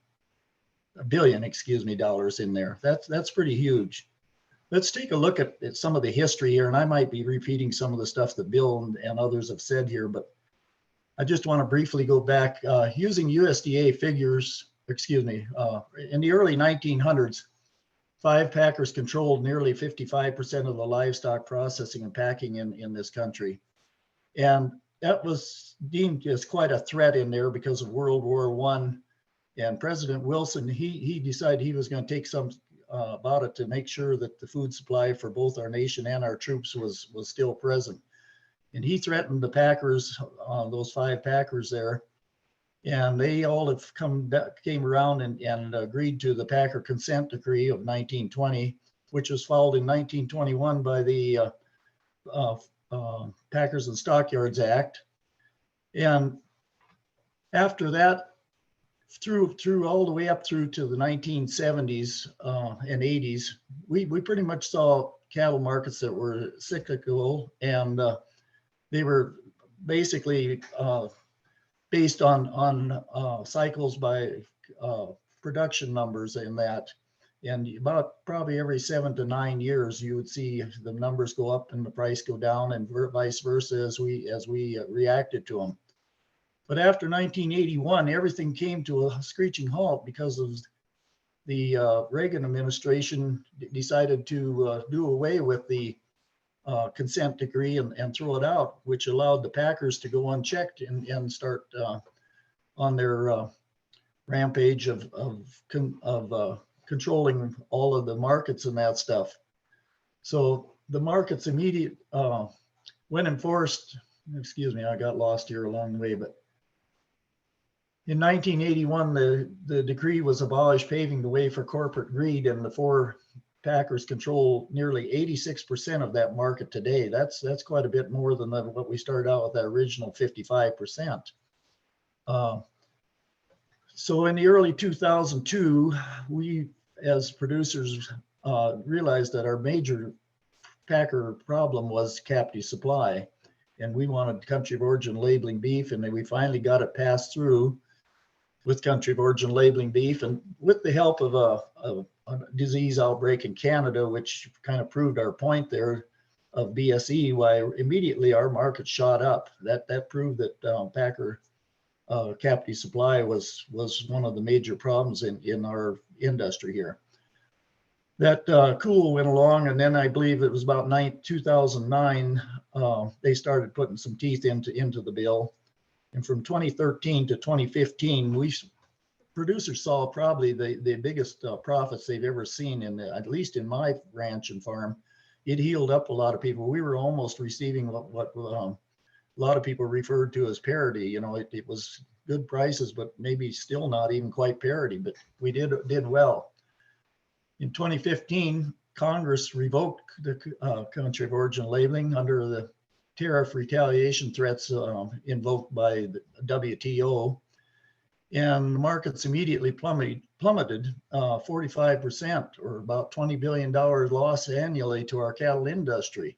billion, excuse me, dollars in there. That's pretty huge. Let's take a look at some of the history here, and I might be repeating some of the stuff that Bill and others have said here, but I just want to briefly go back. Using USDA figures, in the early 1900s, 5 packers controlled nearly 55% of the livestock processing and packing in this country. And that was deemed as quite a threat in there because of World War I. And President Wilson, he decided he was going to take some about it to make sure that the food supply for both our nation and our troops was still present. And he threatened the packers, those 5 packers there, and they all have came around and agreed to the Packer Consent Decree of 1920, which was followed in 1921 by the Packers and Stockyards Act. And after that, through all the way up through to the 1970s and 80s, we pretty much saw cattle markets that were cyclical, and they were basically based on cycles by production numbers in that. And about probably every 7 to 9 years, you would see the numbers go up and the price go down, and vice versa as we reacted to them. But after 1981, everything came to a screeching halt because of the Reagan administration decided to do away with the consent decree and throw it out, which allowed the packers to go unchecked and start on their rampage of controlling all of the markets and that stuff. So the markets when enforced, excuse me, I got lost here along the way, but in 1981, the decree was abolished, paving the way for corporate greed, and the 4 packers control nearly 86% of that market today. That's quite a bit more than what we started out with, that original 55%. So in the early 2002, we as producers realized that our major packer problem was captive supply, and we wanted country of origin labeling beef, and then we finally got it passed through with country of origin labeling beef, and with the help of a disease outbreak in Canada, which kind of proved our point there of BSE, why immediately our market shot up. That proved that packer captive supply was one of the major problems in our industry here. That cool went along, and then I believe it was about 2009, they started putting some teeth into the bill. And from 2013 to 2015, producers saw probably the biggest profits they've ever seen at least in my ranch and farm. It healed up a lot of people. We were almost receiving what a lot of people referred to as parity. You know, it was good prices, but maybe still not even quite parity, but we did well. In 2015, Congress revoked the country of origin labeling under the tariff retaliation threats invoked by the WTO, and the markets immediately plummeted 45%, or about $20 billion loss annually to our cattle industry,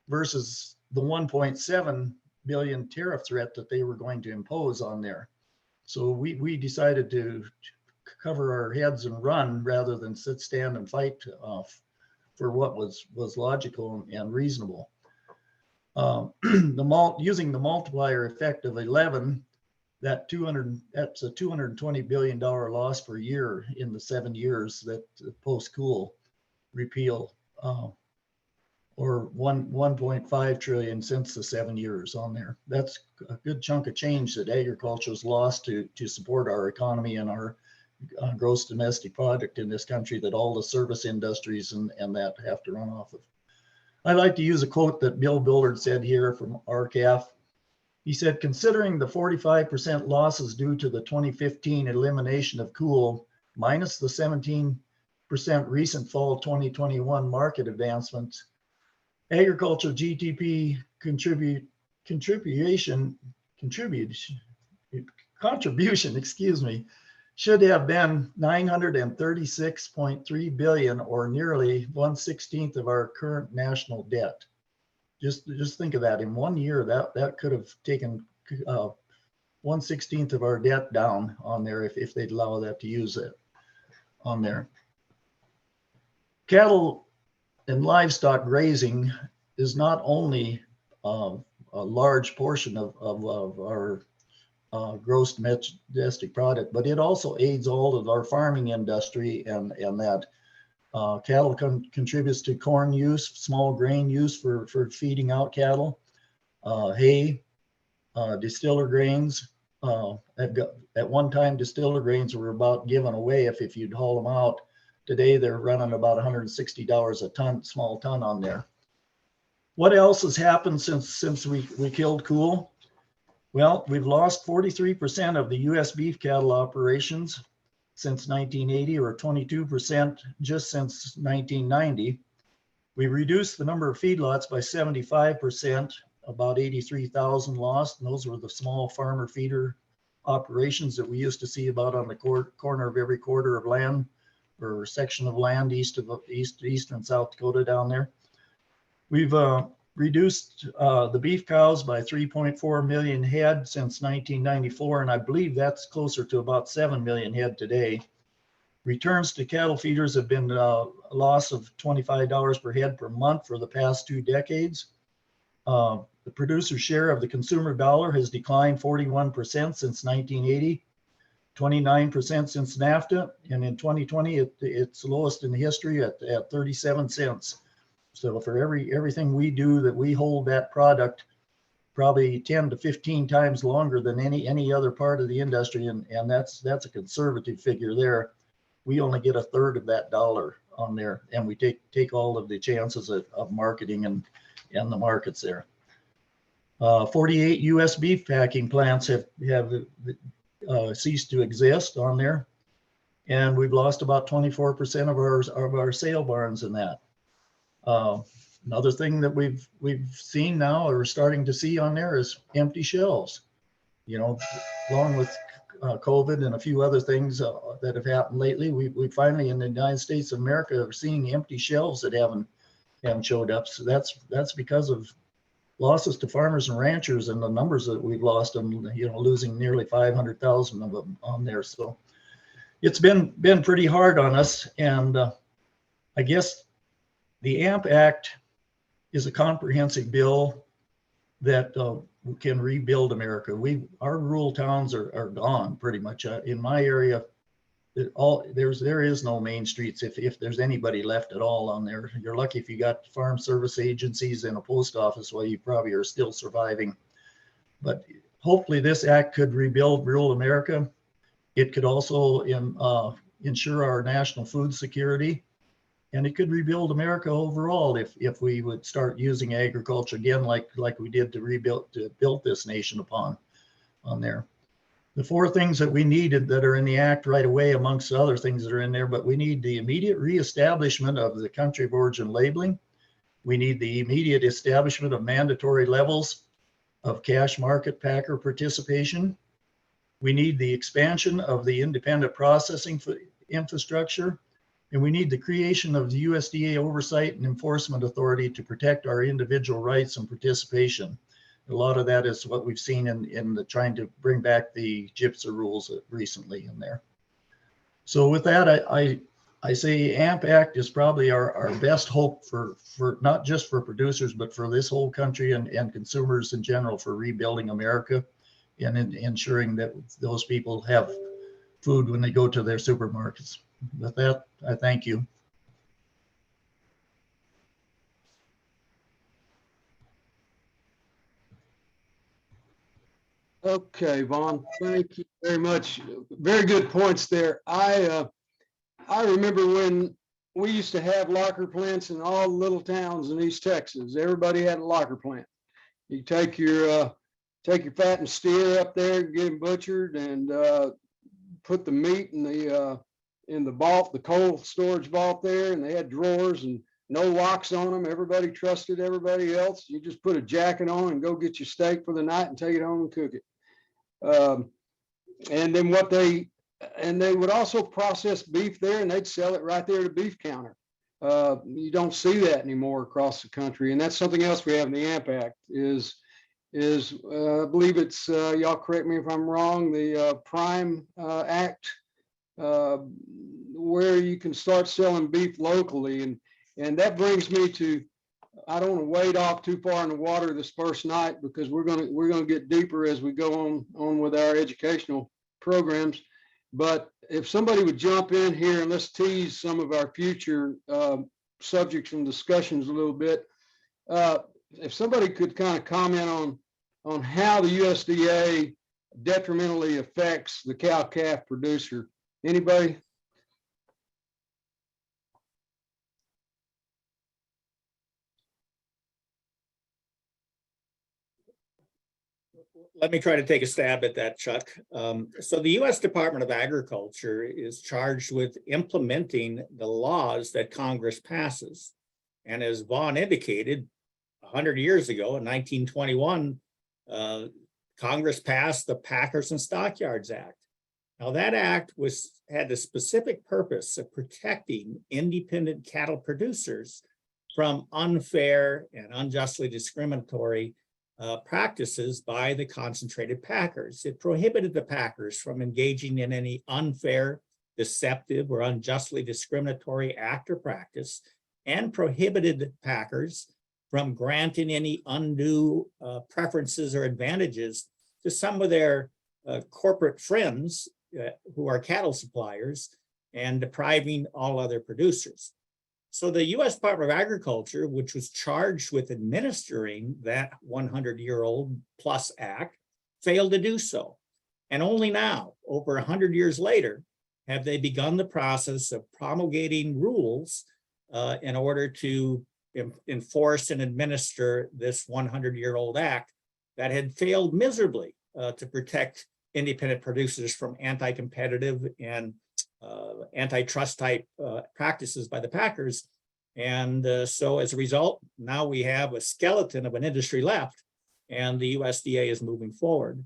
versus the 1.7 billion tariff threat that they were going to impose on there. So we decided to cover our heads and run rather than stand and fight for what was logical and reasonable. Using the multiplier effect of 11, that's a $220 billion loss per year in the 7 years that post-cool repeal, or 1.5 trillion since the 7 years on there. That's a good chunk of change that agriculture has lost to support our economy and our gross domestic product in this country that all the service industries and that have to run off of. I like to use a quote that Bill Bullard said here from RCAF. He said, considering the 45% losses due to the 2015 elimination of cool, minus the 17% recent fall 2021 market advancements, agriculture GDP contribution, excuse me, should have been 936.3 billion, or nearly 1/16 of our current national debt. Just think of that. In 1 year, that could have taken 1/16 of our debt down on there if they'd allow that to use it on there. Cattle and livestock grazing is not only a large portion of our gross domestic product, but it also aids all of our farming industry, and that cattle contributes to corn use, small grain use for feeding out cattle, hay, distiller grains. At one time, distiller grains were about given away if you'd haul them out. Today, they're running about $160 a ton, small ton on there. What else has happened since we killed cool? Well, we've lost 43% of the U.S. beef cattle operations since 1980, or 22% just since 1990. We reduced the number of feedlots by 75%, about 83,000 lost. And those were the small farmer feeder operations that we used to see about on the corner of every quarter of land or section of land east and South Dakota down there. We've reduced the beef cows by 3.4 million head since 1994, and I believe that's closer to about 7 million head today. Returns to cattle feeders have been a loss of $25 per head per month for the past 2 decades. The producer's share of the consumer dollar has declined 41% since 1980, 29% since NAFTA, and in 2020, it's the lowest in the history at 37 cents. So for everything we do that we hold that product probably 10 to 15 times longer than any other part of the industry, and that's a conservative figure there. We only get 1/3 of that dollar on there, and we take all of the chances of marketing and the markets there. 48 U.S. beef packing plants have ceased to exist on there, and we've lost about 24% of our sale barns in that. Another thing that we've seen now, or starting to see on there, is empty shelves. You know, along with COVID and a few other things that have happened lately, we finally in the United States of America are seeing empty shelves that haven't showed up. So that's because of losses to farmers and ranchers, and the numbers that we've lost, and losing nearly 500,000 of them on there. So it's been pretty hard on us, and I guess the AMP Act is a comprehensive bill that can rebuild America. Our rural towns are gone pretty much. In my area, there is no main streets if there's anybody left at all on there. You're lucky if you got farm service agencies and a post office. Well, you probably are still surviving. But hopefully this act could rebuild rural America. It could also ensure our national food security, and it could rebuild America overall if we would start using agriculture again, like we did to build this nation upon on there. The 4 things that we needed that are in the act right away, amongst other things that are in there, but we need the immediate reestablishment of the country of origin labeling. We need the immediate establishment of mandatory levels of cash market packer participation. We need the expansion of the independent processing infrastructure, and we need the creation of the USDA oversight and enforcement authority to protect our individual rights and participation. A lot of that is what we've seen in the trying to bring back the GIPSA rules recently in there. So with that, I say AMP Act is probably our best hope for not just for producers, but for this whole country and consumers in general, for rebuilding America and ensuring that those people have food when they go to their supermarkets. With that, I thank you. Okay, Vaughn, thank you very much. Very good points there. I remember when we used to have locker plants in all the little towns in East Texas. Everybody had a locker plant. You take your take your fattened steer up there, get him butchered, and put the meat in the vault, the cold storage vault there, and they had drawers and no locks on them. Everybody trusted everybody else. You just put a jacket on and go get your steak for the night and take it home and cook it. And then they would also process beef there, and they'd sell it right there at a beef counter. You don't see that anymore across the country, and that's something else we have in the AMP Act is I believe it's y'all correct me if I'm wrong, the Prime Act, where you can start selling beef locally, and that brings me to, I don't want to wade off too far in the water this first night because we're gonna get deeper as we go on with our educational programs. But if somebody would jump in here and let's tease some of our future subjects and discussions a little bit. If somebody could kind of comment on how the USDA detrimentally affects the cow-calf producer. Anybody? Let me try to take a stab at that, Chuck. So the U.S. Department of Agriculture is charged with implementing the laws that Congress passes. And as Vaughn indicated, 100 years ago in 1921, Congress passed the Packers and Stockyards Act. Now that act had the specific purpose of protecting independent cattle producers from unfair and unjustly discriminatory practices by the concentrated packers. It prohibited the packers from engaging in any unfair, deceptive, or unjustly discriminatory act or practice, and prohibited packers from granting any undue preferences or advantages to some of their corporate friends who are cattle suppliers and depriving all other producers. So the U.S. Department of Agriculture, which was charged with administering that 100-year-old plus act, failed to do so. And only now, over 100 years later, have they begun the process of promulgating rules in order to enforce and administer this 100-year-old act that had failed miserably to protect independent producers from anti-competitive and antitrust type practices by the packers. And so as a result, now we have a skeleton of an industry left, and the USDA is moving forward.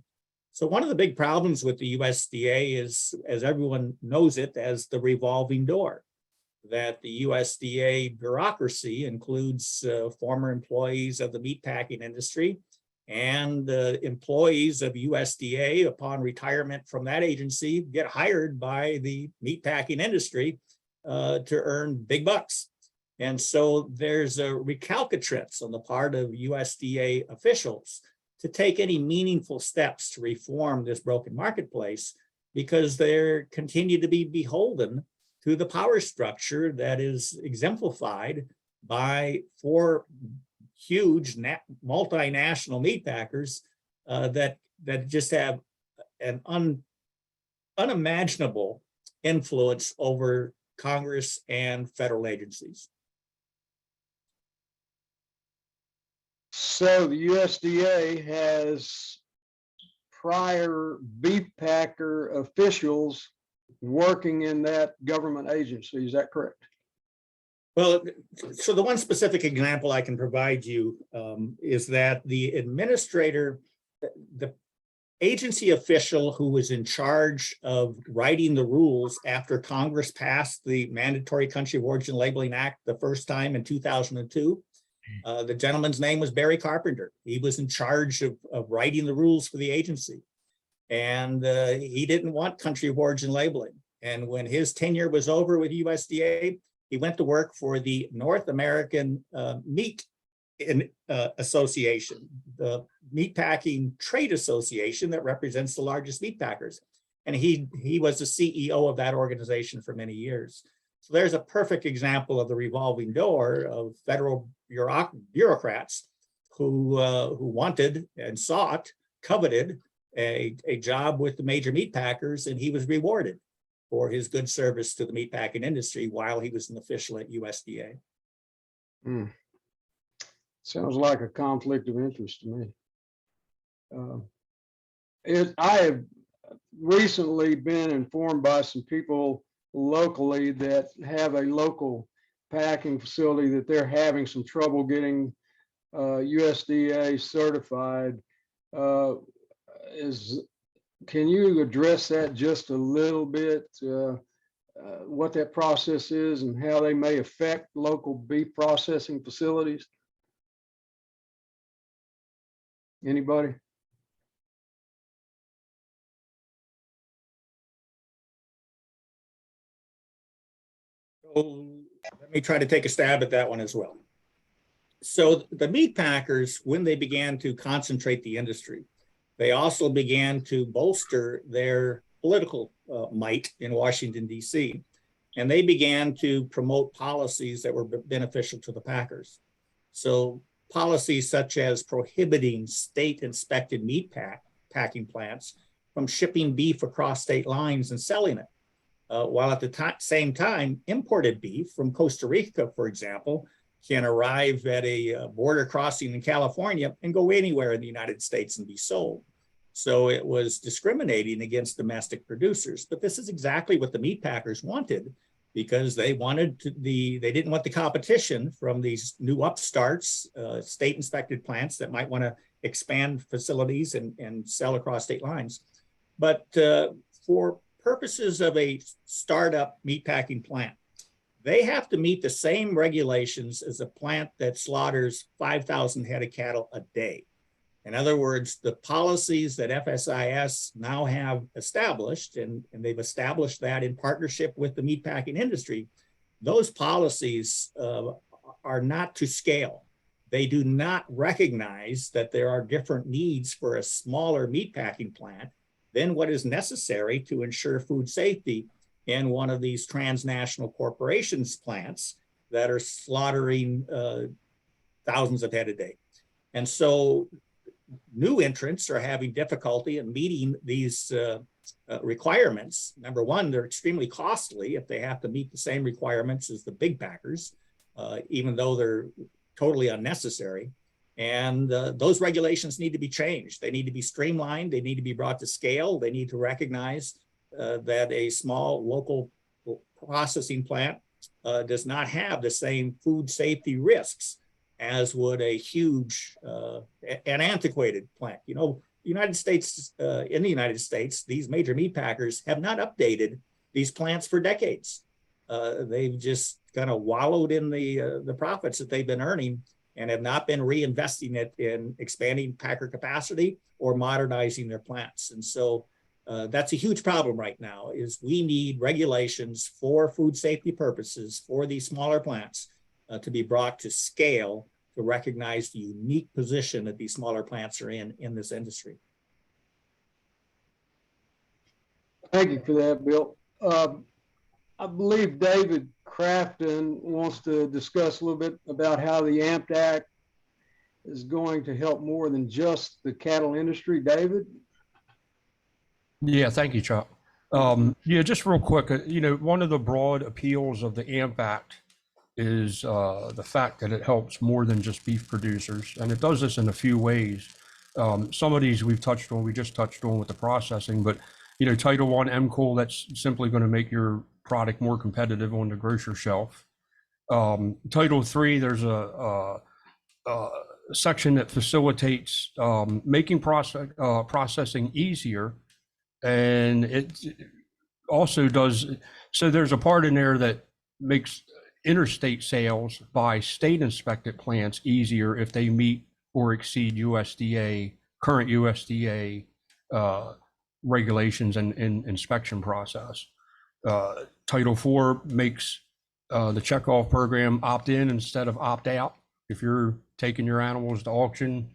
So one of the big problems with the USDA is, as everyone knows it, as the revolving door, that the USDA bureaucracy includes former employees of the meatpacking industry and employees of USDA upon retirement from that agency get hired by the meatpacking industry to earn big bucks. And so there's a recalcitrance on the part of USDA officials to take any meaningful steps to reform this broken marketplace because they continue to be beholden to the power structure that is exemplified by four huge multinational meat packers that just have an unimaginable influence over Congress and federal agencies. So the USDA has prior beef packer officials working in that government agency. Is that correct? Well, so the one specific example I can provide you is that the administrator, the agency official who was in charge of writing the rules after Congress passed the Mandatory Country of Origin Labeling Act the first time in 2002, the gentleman's name was Barry Carpenter. He was in charge of writing the rules for the agency. And he didn't want country of origin labeling. And when his tenure was over with USDA, he went to work for the North American Meat Association, the meatpacking trade association that represents the largest meat packers. And he was the CEO of that organization for many years. So there's a perfect example of the revolving door of federal bureaucrats who wanted and sought, coveted a job with the major meat packers, and he was rewarded for his good service to the meatpacking industry while he was an official at USDA. Sounds like a conflict of interest to me. I have recently been informed by some people locally that have a local packing facility that they're having some trouble getting USDA certified. Can you address that just a little bit? What that process is and how they may affect local beef processing facilities? Anybody? So let me try to take a stab at that one as well. So the meat packers, when they began to concentrate the industry, they also began to bolster their political might in Washington, D.C. And they began to promote policies that were beneficial to the packers. So policies such as prohibiting state-inspected meat packing plants from shipping beef across state lines and selling it. While at the same time, imported beef from Costa Rica, for example, can arrive at a border crossing in California and go anywhere in the United States and be sold. So it was discriminating against domestic producers. But this is exactly what the meat packers wanted, because they didn't want the competition from these new upstarts, state inspected plants that might want to expand facilities and sell across state lines. But for purposes of a startup meatpacking plant, they have to meet the same regulations as a plant that slaughters 5,000 head of cattle a day. In other words, the policies that FSIS now have established, and they've established that in partnership with the meatpacking industry, those policies are not to scale. They do not recognize that there are different needs for a smaller meatpacking plant than what is necessary to ensure food safety in one of these transnational corporations plants that are slaughtering thousands of head a day. And so new entrants are having difficulty in meeting these requirements. Number one, they're extremely costly if they have to meet the same requirements as the big packers, even though they're totally unnecessary. And those regulations need to be changed. They need to be streamlined. They need to be brought to scale. They need to recognize that a small local processing plant does not have the same food safety risks as would a huge and antiquated plant. You know, in the United States, these major meat packers have not updated these plants for decades. They've just kind of wallowed in the profits that they've been earning and have not been reinvesting it in expanding packer capacity or modernizing their plants. And so that's a huge problem right now, is we need regulations for food safety purposes for these smaller plants to be brought to scale to recognize the unique position that these smaller plants are in this industry. Thank you for that, Bill. I believe David Crafton wants to discuss a little bit about how the AMP Act is going to help more than just the cattle industry. David? Yeah, thank you, Chuck. Yeah, just real quick, you know, one of the broad appeals of the AMP Act is the fact that it helps more than just beef producers. And it does this in a few ways. Some of these we just touched on with the processing, but, you know, Title I MCOL, that's simply going to make your product more competitive on the grocery shelf. Title III, there's a section that facilitates making processing easier. And it also does, so there's a part in there that makes interstate sales by state inspected plants easier if they meet or exceed current USDA regulations and inspection process. Title IV makes the checkoff program opt-in instead of opt-out. If you're taking your animals to auction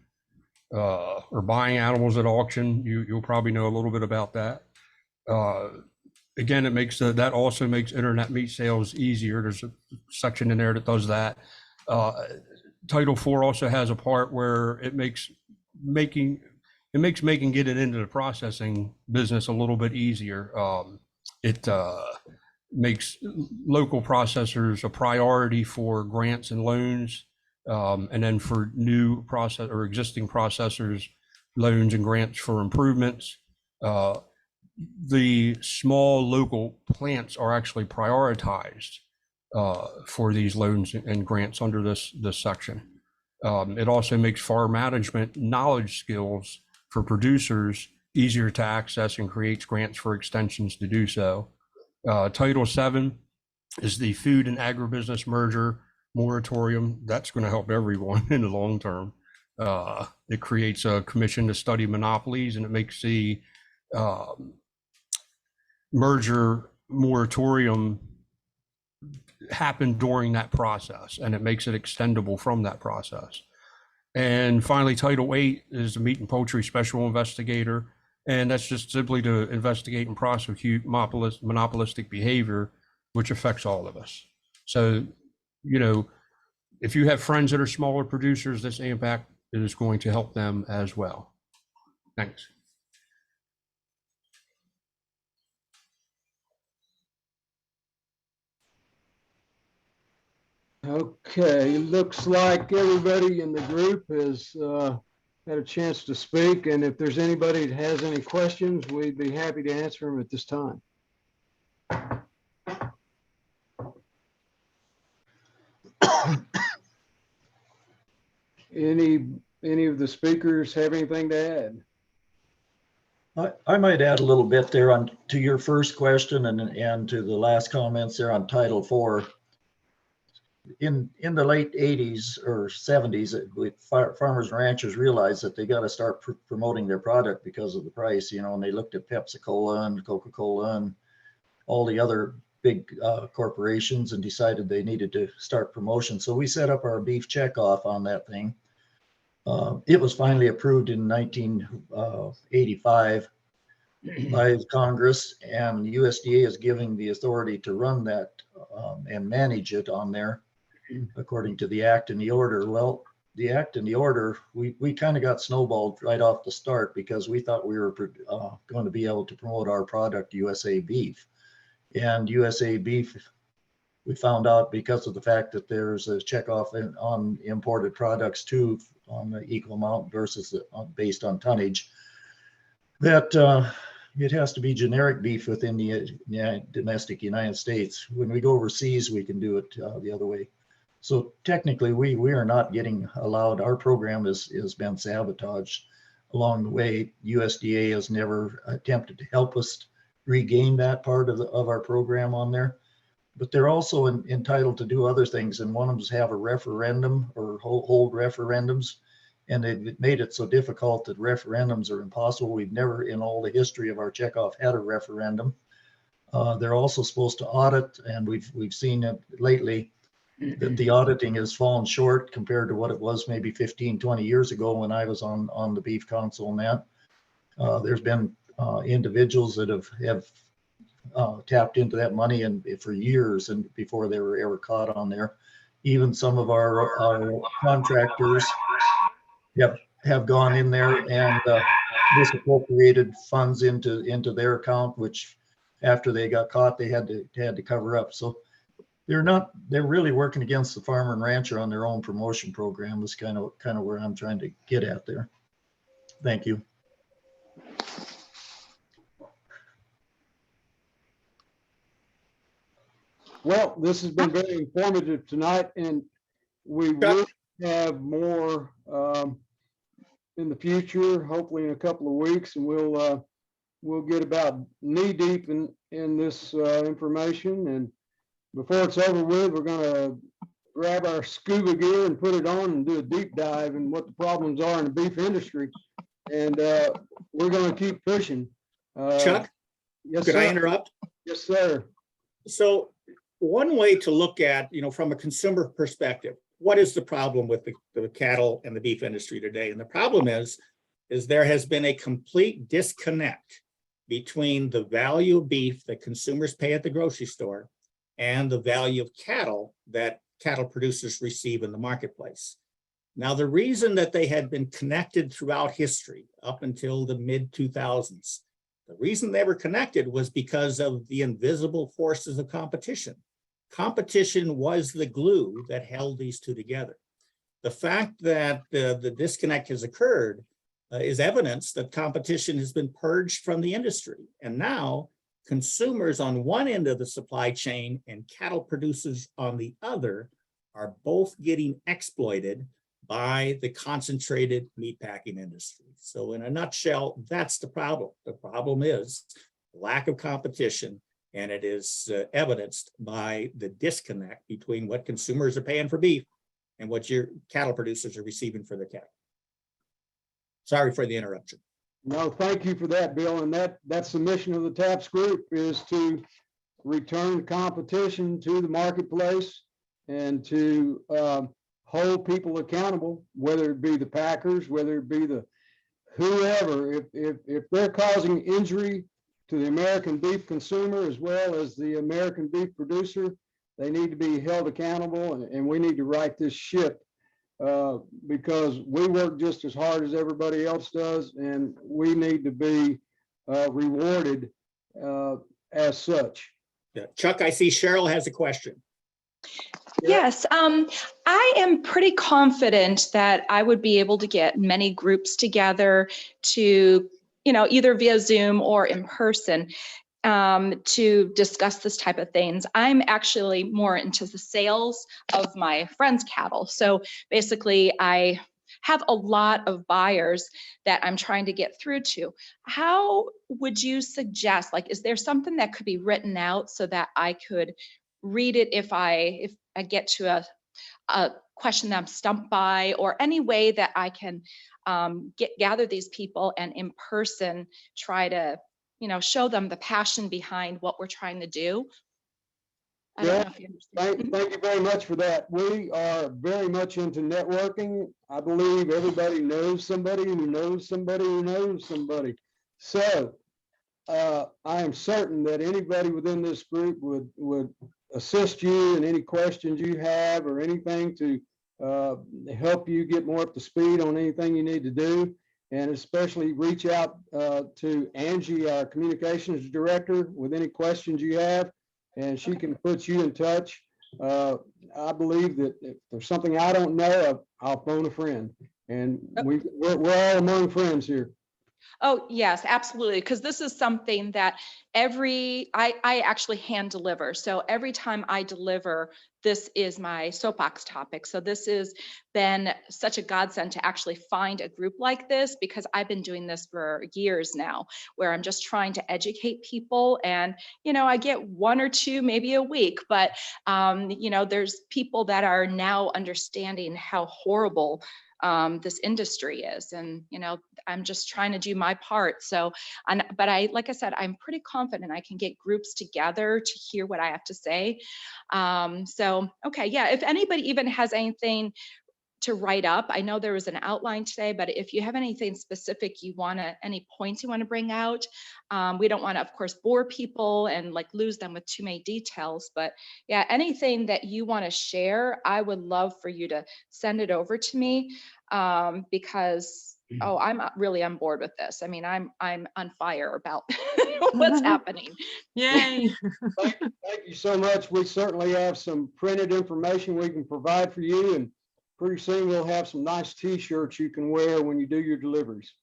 or buying animals at auction, you'll probably know a little bit about that. Again, it makes that also makes internet meat sales easier. There's a section in there that does that. Title IV also has a part where it makes getting it into the processing business a little bit easier. It makes local processors a priority for grants and loans, and then for new existing processors, loans and grants for improvements. The small local plants are actually prioritized for these loans and grants under this section. It also makes farm management knowledge skills for producers easier to access and creates grants for extensions to do so. Title VII is the food and agribusiness merger moratorium. That's going to help everyone in the long term. It creates a commission to study monopolies, and it makes the merger moratorium happen during that process, and it makes it extendable from that process. And finally, Title VIII is the meat and poultry special investigator, and that's just simply to investigate and prosecute monopolistic behavior, which affects all of us. So, you know, if you have friends that are smaller producers, this AMPAC is going to help them as well. Thanks. Okay, looks like everybody in the group has had a chance to speak, and if there's anybody that has any questions, we'd be happy to answer them at this time. Any of the speakers have anything to add? I might add a little bit there on to your first question and to the last comments there on Title IV. In the late 80s or 70s, farmers and ranchers realized that they got to start promoting their product because of the price, you know, and they looked at Pepsi-Cola and Coca-Cola and all the other big corporations and decided they needed to start promotion. So we set up our beef checkoff on that thing. It was finally approved in 1985 by Congress, and USDA is giving the authority to run that and manage it on there according to the act and the order. Well, the act and the order, we kind of got snowballed right off the start because we thought we were going to be able to promote our product, USA Beef. And USA Beef, we found out because of the fact that there's a checkoff on imported products too, on the equal amount versus based on tonnage, that it has to be generic beef within the domestic United States. When we go overseas, we can do it the other way. So technically, we are not getting allowed. Our program has been sabotaged along the way. USDA has never attempted to help us regain that part of our program on there. But they're also entitled to do other things, and one of them is have a referendum or hold referendums. And they've made it so difficult that referendums are impossible. We've never, in all the history of our checkoff, had a referendum. They're also supposed to audit, and we've seen it lately that the auditing has fallen short compared to what it was maybe 15, 20 years ago when I was on the Beef Council and that. There's been individuals that have tapped into that money and for years and before they were ever caught on there. Even some of our contractors have gone in there and misappropriated funds into their account, which after they got caught, they had to cover up. So they're really working against the farmer and rancher on their own promotion program is kind of where I'm trying to get at there. Thank you. Well, this has been very informative tonight, and we will have more in the future, hopefully in a couple of weeks, and we'll get about knee deep in this information. And before it's over with, we're going to grab our scuba gear and put it on and do a deep dive in what the problems are in the beef industry. And we're going to keep pushing. Chuck, yes, could sir. I interrupt? Yes, sir. So one way to look at, from a consumer perspective, what is the problem with the cattle and the beef industry today? And the problem is there has been a complete disconnect between the value of beef that consumers pay at the grocery store and the value of cattle that cattle producers receive in the marketplace. Now, the reason that they had been connected throughout history up until the mid-2000s, the reason they were connected was because of the invisible forces of competition. Competition was the glue that held these two together. The fact that the disconnect has occurred is evidence that competition has been purged from the industry. And now consumers on one end of the supply chain and cattle producers on the other are both getting exploited by the concentrated meatpacking industry. So in a nutshell, that's the problem. The problem is lack of competition, and it is evidenced by the disconnect between what consumers are paying for beef and what your cattle producers are receiving for their cattle. Sorry for the interruption. No, thank you for that, Bill. And that's the mission of the TAPS group, is to return competition to the marketplace and to hold people accountable, whether it be the packers, whether it be the whoever. If they're causing injury to the American beef consumer as well as the American beef producer, they need to be held accountable, and we need to right this ship. Because we work just as hard as everybody else does, and we need to be rewarded as such. Yeah. Chuck, I see Cheryl has a question. Yes, I am pretty confident that I would be able to get many groups together to, either via Zoom or in person, to discuss this type of things. I'm actually more into the sales of my friends' cattle. So basically, I have a lot of buyers that I'm trying to get through to. How would you suggest, is there something that could be written out so that I could read it if I get to a question that I'm stumped by, or any way that I can gather these people and in person try to show them the passion behind what we're trying to do? I don't know if you understand. Thank you very much for that. We are very much into networking. I believe everybody knows somebody who knows somebody who knows somebody. So I am certain that anybody within this group would assist you in any questions you have, or anything to help you get more up to speed on anything you need to do. And especially reach out to Angie, our communications director, with any questions you have, and she can put you in touch. I believe that if there's something I don't know, I'll phone a friend, and we're all among friends here. Oh, yes, absolutely. Because this is something that I actually hand deliver. So every time I deliver, this is my soapbox topic. So this has been such a godsend to actually find a group like this, because I've been doing this for years now, where I'm just trying to educate people. And, I get one or two, maybe a week, but, there's people that are now understanding how horrible this industry is. And, I'm just trying to do my part. So, but like I said, I'm pretty confident I can get groups together to hear what I have to say. So, okay. Yeah. If anybody even has anything to write up, I know there was an outline today, but if you have anything specific any points you want to bring out, we don't want to, of course, bore people and lose them with too many details, but yeah, anything that you want to share, I would love for you to send it over to me, because I'm really on board with this. I mean, I'm on fire about what's happening. Yay. Thank you so much. We certainly have some printed information we can provide for you, and pretty soon we'll have some nice t-shirts you can wear when you do your deliveries.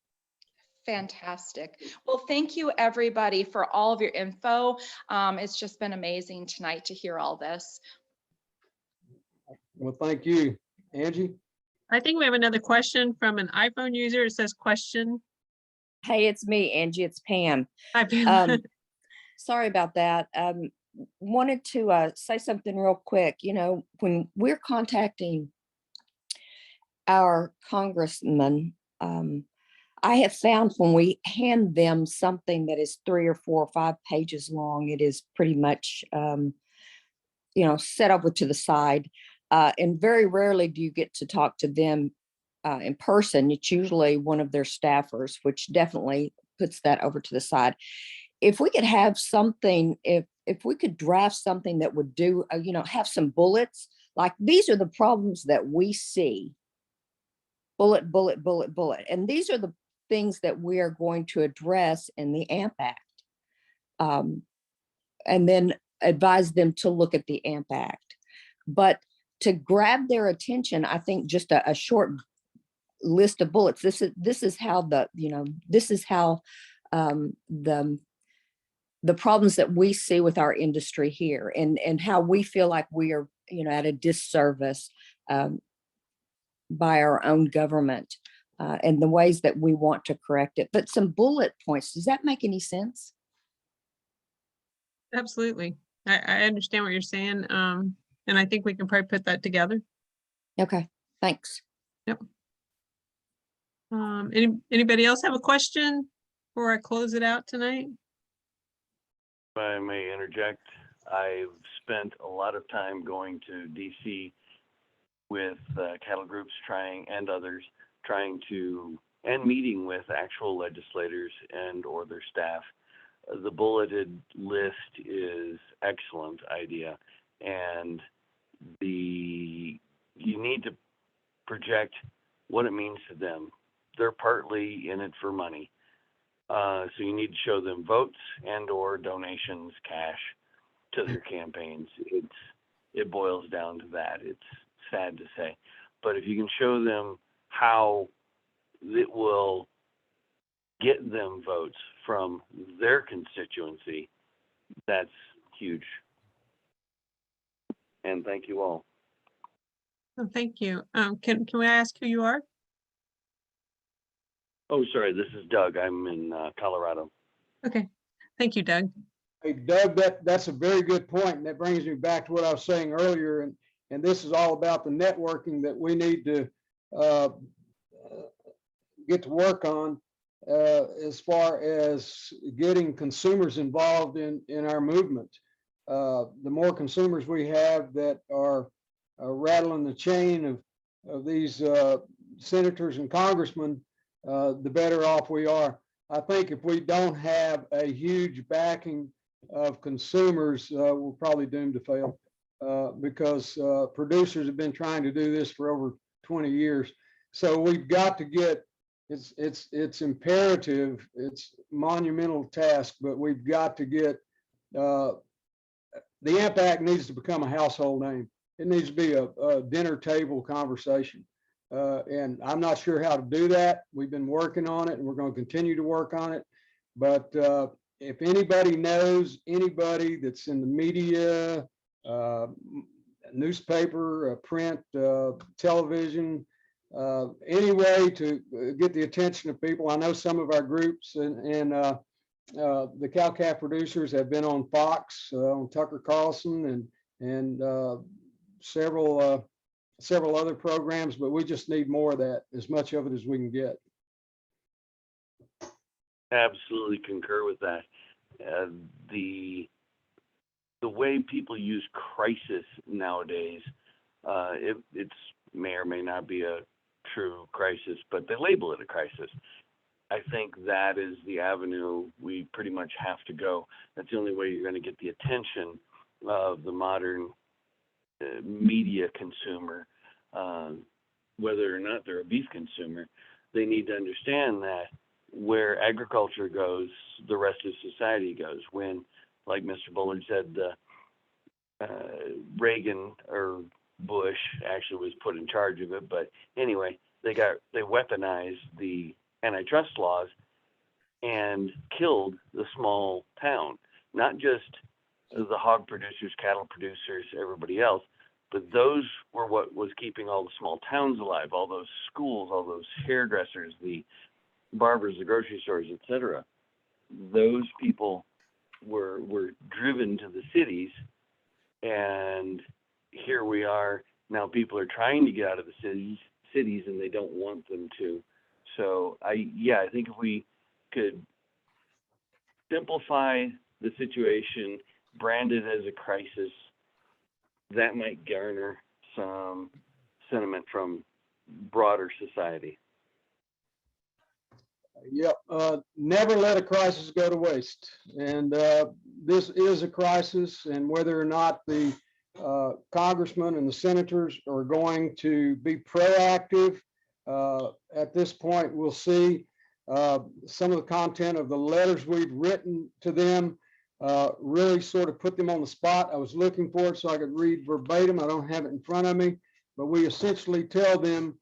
Fantastic. Well, thank you everybody for all of your info. It's just been amazing tonight to hear all this. Well, thank you. Angie? I think we have another question from an iPhone user. It says question. Hey, it's me, Angie. It's Pam. Hi, Pam. Sorry about that. Wanted to say something real quick. When we're contacting our congressman, I have found when we hand them something that is 3 or 4 or 5 pages long, it is pretty much, set over to the side. And very rarely do you get to talk to them in person. It's usually one of their staffers, which definitely puts that over to the side. If we could have something, if we could draft something that would do, have some bullets, like these are the problems that we see. Bullet, bullet, bullet, bullet. And these are the things that we are going to address in the AMP Act. And then advise them to look at the AMP Act. But to grab their attention, I think just a short list of bullets. This is how this is how the problems that we see with our industry here, and how we feel like we are, at a disservice by our own government, and the ways that we want to correct it. But some bullet points, does that make any sense? Absolutely. I understand what you're saying. And I think we can probably put that together. Okay, thanks. Yep. Anybody else have a question before I close it out tonight? If I may interject, I've spent a lot of time going to DC with cattle groups and others trying to, and meeting with actual legislators and or their staff. The bulleted list is excellent idea, and you need to project what it means to them. They're partly in it for money. So you need to show them votes and or donations, cash to their campaigns. It boils down to that. It's sad to say. But if you can show them how it will get them votes from their constituency, that's huge. And thank you all. Oh, thank you. Can we ask who you are? Oh, sorry, this is Doug. I'm in Colorado. Okay, thank you, Doug. Hey, Doug, that's a very good point, and that brings me back to what I was saying earlier, and this is all about the networking that we need to get to work on as far as getting consumers involved in our movement. The more consumers we have that are rattling the chain of these senators and congressmen, the better off we are. I think if we don't have a huge backing of consumers, we're probably doomed to fail because producers have been trying to do this for over 20 years. So we've got to get, it's imperative, it's a monumental task, but we've got to get, the AMP Act needs to become a household name. It needs to be a dinner table conversation. And I'm not sure how to do that. We've been working on it and we're going to continue to work on it. But if anybody knows anybody that's in the media, newspaper, print, television, any way to get the attention of people. I know some of our groups and the cow-calf producers have been on Fox, on Tucker Carlson and several other programs, but we just need more of that, as much of it as we can get. Absolutely concur with that. The way people use crisis nowadays, it's may or may not be a true crisis, but they label it a crisis. I think that is the avenue we pretty much have to go. That's the only way you're going to get the attention of the modern media consumer, whether or not they're a beef consumer. They need to understand that where agriculture goes, the rest of society goes. When, like Mr. Bullard said, Reagan or Bush actually was put in charge of it, but anyway, they weaponized the antitrust laws and killed the small town, not just the hog producers, cattle producers, everybody else, but those were what was keeping all the small towns alive, all those schools, all those hairdressers, the barbers, the grocery stores, etc. Those people were driven to the cities, and here we are now. People are trying to get out of the cities, and they don't want them to. So I think if we could simplify the situation, brand it as a crisis, that might garner some sentiment from broader society. Yep. Never let a crisis go to waste. And this is a crisis, and whether or not the congressmen and the senators are going to be proactive, at this point, we'll see. Some of the content of the letters we've written to them really sort of put them on the spot. I was looking for it so I could read verbatim. I don't have it in front of me, but we essentially tell them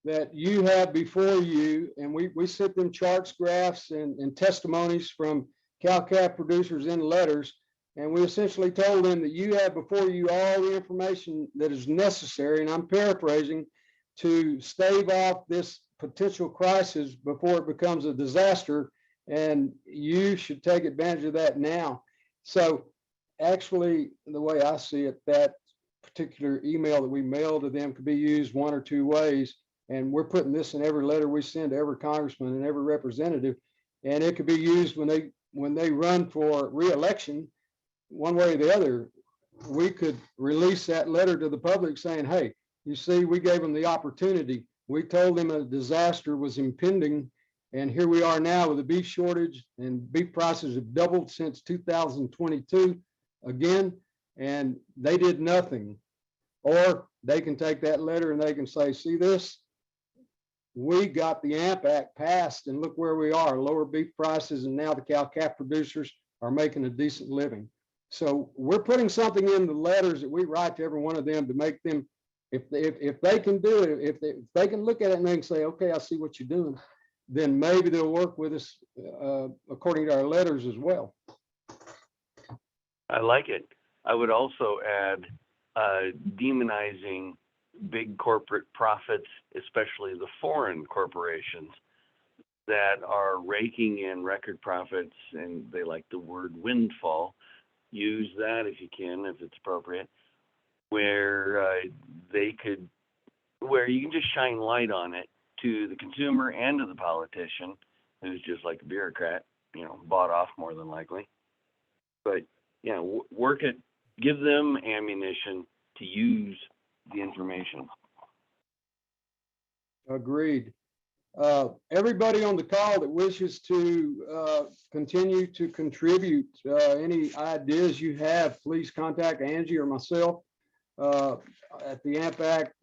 that you have before you, and we sent them charts, graphs, and testimonies from cow-calf producers in letters. And we essentially told them that you have before you all the information that is necessary, and I'm paraphrasing, to stave off this potential crisis before it becomes a disaster. And you should take advantage of that now. So actually, the way I see it, that particular email that we mailed to them could be used one or two ways. And we're putting this in every letter we send to every congressman and every representative. And it could be used when they run for re-election, one way or the other. We could release that letter to the public saying, hey, you see, we gave them the opportunity. We told them a disaster was impending. And here we are now with a beef shortage, and beef prices have doubled since 2022 again, and they did nothing. Or they can take that letter and they can say, see this? We got the AMP Act passed, and look where we are, lower beef prices, and now the cow-calf producers are making a decent living. So we're putting something in the letters that we write to every one of them to make them, if they can do it, if they can look at it and they can say, okay, I see what you're doing, then maybe they'll work with us according to our letters as well. I like it. I would also add demonizing big corporate profits, especially the foreign corporations that are raking in record profits, and they like the word windfall. Use that if you can, if it's appropriate, where where you can just shine light on it to the consumer and to the politician, who's just like a bureaucrat, bought off more than likely. But yeah, work it, give them ammunition to use the information. Agreed. Everybody on the call that wishes to continue to contribute any ideas you have, please contact Angie or myself at the AMP Act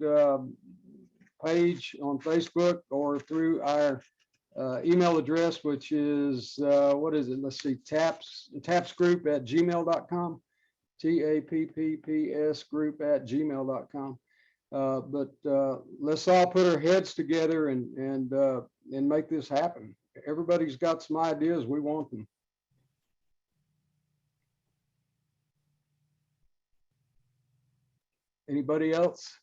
page on Facebook or through our email address, which is, what is it? Let's see, tapsgroup@gmail.com, TAPPPS group@gmail.com. But let's all put our heads together and make this happen. Everybody's got some ideas. We want them. Anybody else?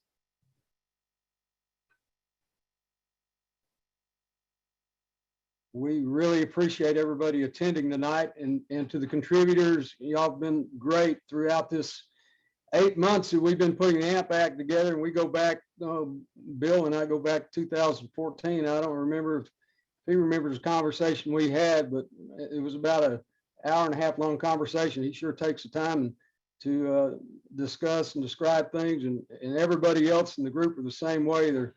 We really appreciate everybody attending tonight, and to the contributors, y'all have been great throughout this 8 months that we've been putting the AMP Act together. And we go back, Bill and I go back to 2014. I don't remember if he remembers the conversation we had, but it was about an hour and a half long conversation. He sure takes the time to discuss and describe things, and everybody else in the group are the same way. They're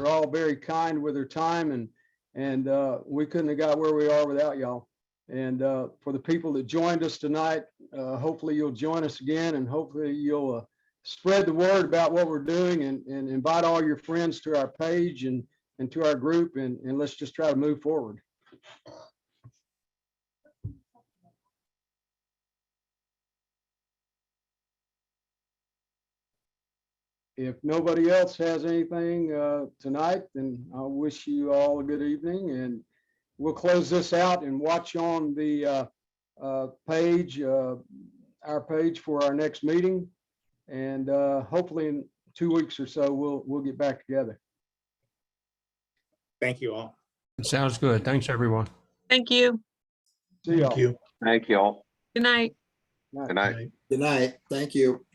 all very kind with their time, and we couldn't have got where we are without y'all. And for the people that joined us tonight, hopefully you'll join us again, and hopefully you'll spread the word about what we're doing, and invite all your friends to our page and to our group, and let's just try to move forward. If nobody else has anything tonight, then I'll wish you all a good evening, and we'll close this out and watch on the page, our page for our next meeting. And hopefully in 2 weeks or so, we'll get back together. Thank you all. Sounds good. Thanks, everyone. Thank you. See y'all. Thank you. Thank you all. Good night. Good night. Good night. Thank you.